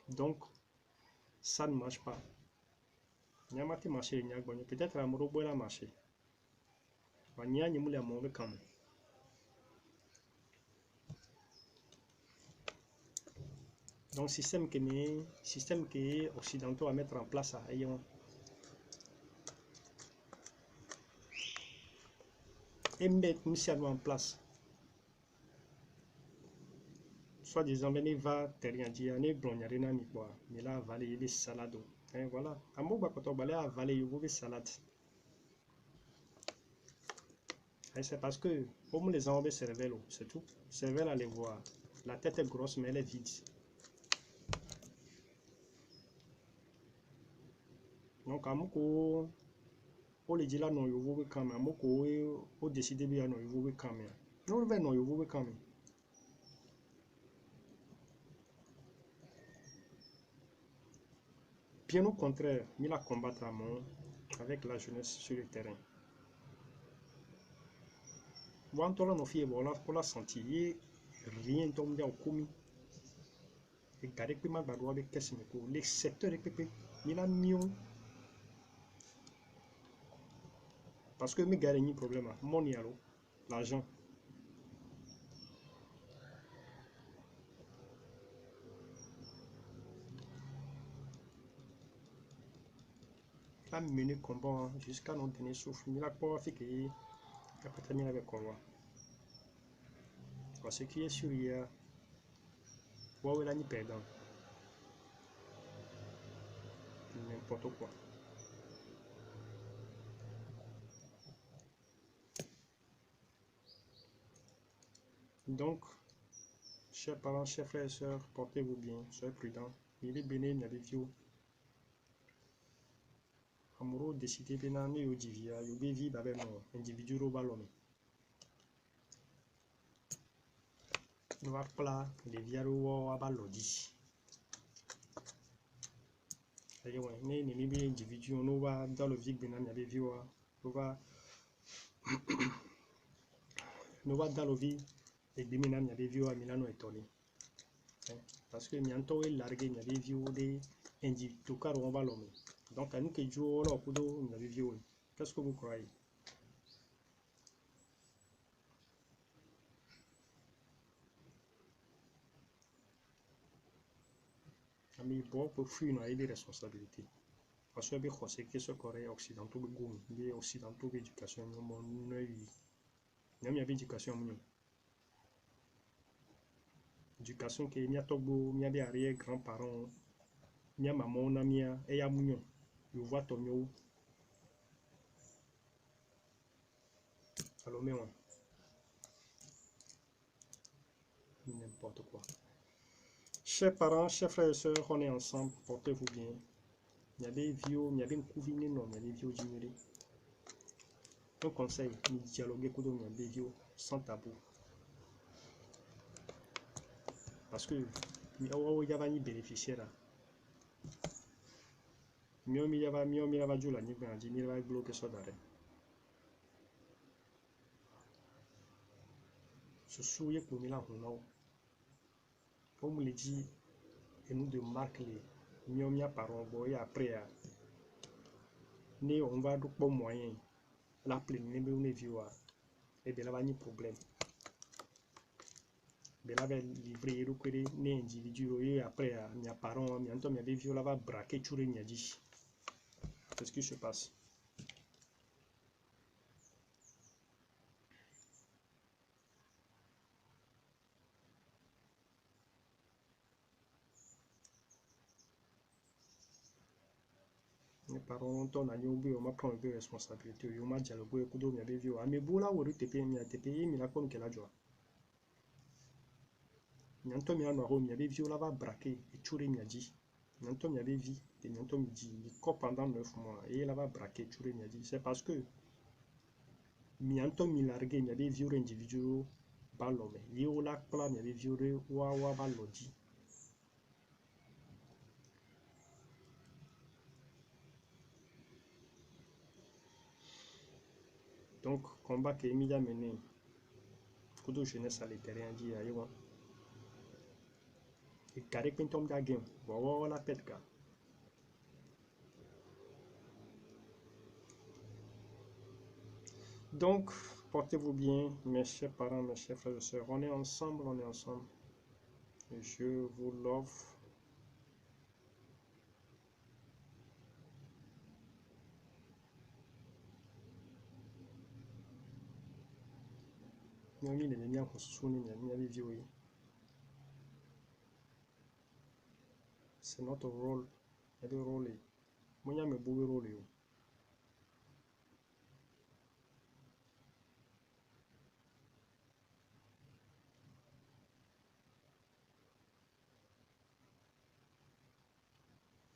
Donc, ça ne marche pas. Il y a un marché, peut-être un robot la marché. Il y a un mauvais quand même. Donc, système qui est occidentaux à mettre en place, ayons et mettre nous en place. Soit disant, venez va terre dire, ne blondiarena mi quoi, mais là avaler des salades. Et voilà, à mon bas quand on balait avaler des salades. Et c'est parce que, comme les enlever cervelle, c'est tout. Cervelle allez voir. La tête est grosse, mais elle est vide. Donc, à mon coup, on les dit là, non, il faut quand même. À mon coup, on décide bien, non, il faut quand même. Non, non, il faut quand même. Bien au contraire, il a combattre à mort avec la jeunesse sur le terrain. Quand on a fait, on l'a senti, rien tombe au commis. Et garder que ma badoie avec qu'est-ce que les secteurs de pépé, il a mis parce que mes gars ont un problème, mon yalo, l'argent. Il a mené combat jusqu'à nos derniers souffles. Il a pas fait que il a pas terminé avec combat. Parce que qui est sûr, il y a Huawei là ni perdant. N'importe quoi. Donc, chers parents, chers frères et sœurs, portez-vous bien, soyez prudents. Il est béni, il y a des vieux. Amoureux décidé bien, mais au divia, il y a vie avec nos individus au ballon. Nous va plat, les viaros à ballodi. C'est-à-dire, les individus, on va dans le vide, il y a des vieux, on va dans le vide, et bien, il y a des vieux à Milano et Tony. Parce que Mianto est largué, il y a des vieux, des individus, tout cas, on va l'homme. Donc, à nous qui jouons au couteau, il y a des vieux. Qu'est-ce que vous croyez? Mais bon, pour fuir, il y a des responsabilités. Parce que c'est que ce Corée occidentaux, les occidentaux d'éducation, il y a une éducation. Éducation qui est Togo, il y a des arrière-grands-parents, il y a maman, il y a Mounion. Il voit ton yo. Alors, mais n'importe quoi. Chers parents, chers frères et sœurs, on est ensemble, portez-vous bien. Il y a des vieux, il y a des couvines, non, il y a des vieux d'ignorer. Un conseil, ni dialoguer avec des vieux sans tabou. Parce que il y a des bénéficiaires. Mieux il y a du la ni ben dit il va bloquer ça d'arrêt. Ce souillé pour nous là on comme le dit et nous de marque les mieux parents boy après né on va donc bon moyen la pleine ne be viewer et bien là va ni problème. Ben là va livrer recruter né individu et après mes parents mi anto mi be view là va braquer chourer mi dit. C'est ce qui se passe. Mes parents on a oublié on m'a prendre des responsabilités on m'a dialogué avec d'autres mi be view a me bola ou te payer mi la comme que la joie. Nyanto mi ano mi avait vu là va braquer et chourer mi a dit. Nyanto mi avait vu et nyanto mi dit il coupe pendant 9 mois et là va braquer chourer mi a dit. C'est parce que nyanto mi largué mi avait vu individu balome. Il au lac plat mi avait vu wa balodi. Donc combat que Emilia mené. Kudo jeunesse à l'intérieur dit aïwa. Et carré pintom da game. Wa la pète ka. Donc, portez-vous bien, mes chers parents, mes chers frères et sœurs. On est ensemble, on est ensemble. Je vous love. C'est notre rôle. Il y a des rôles. Moi, il y a mes beaux rôles.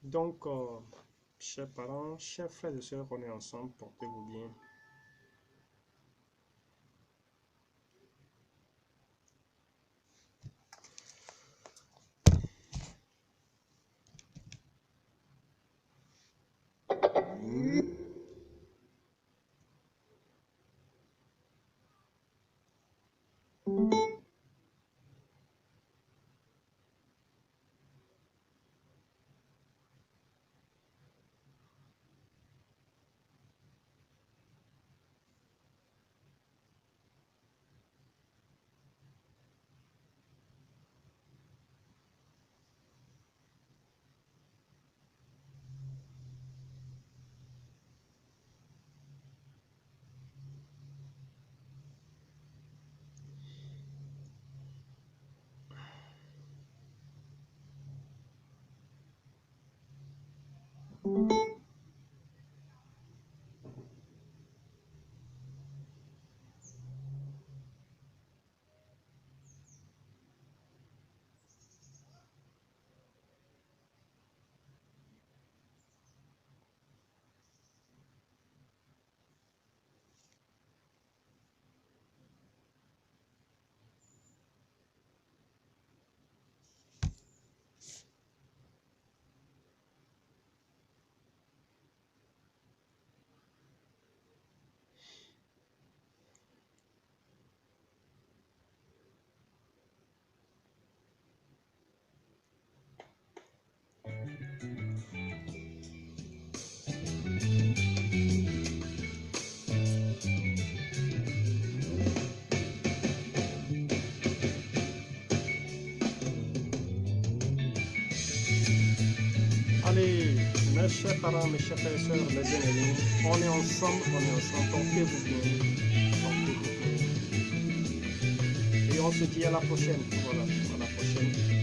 Donc, chers parents, chers frères et sœurs, on est ensemble. Portez-vous bien. Allez, mes chers parents, mes chers frères et sœurs, mes bien-aimés, on est ensemble, portez-vous bien, portez-vous bien. Et on se dit à la prochaine, voilà, à la prochaine.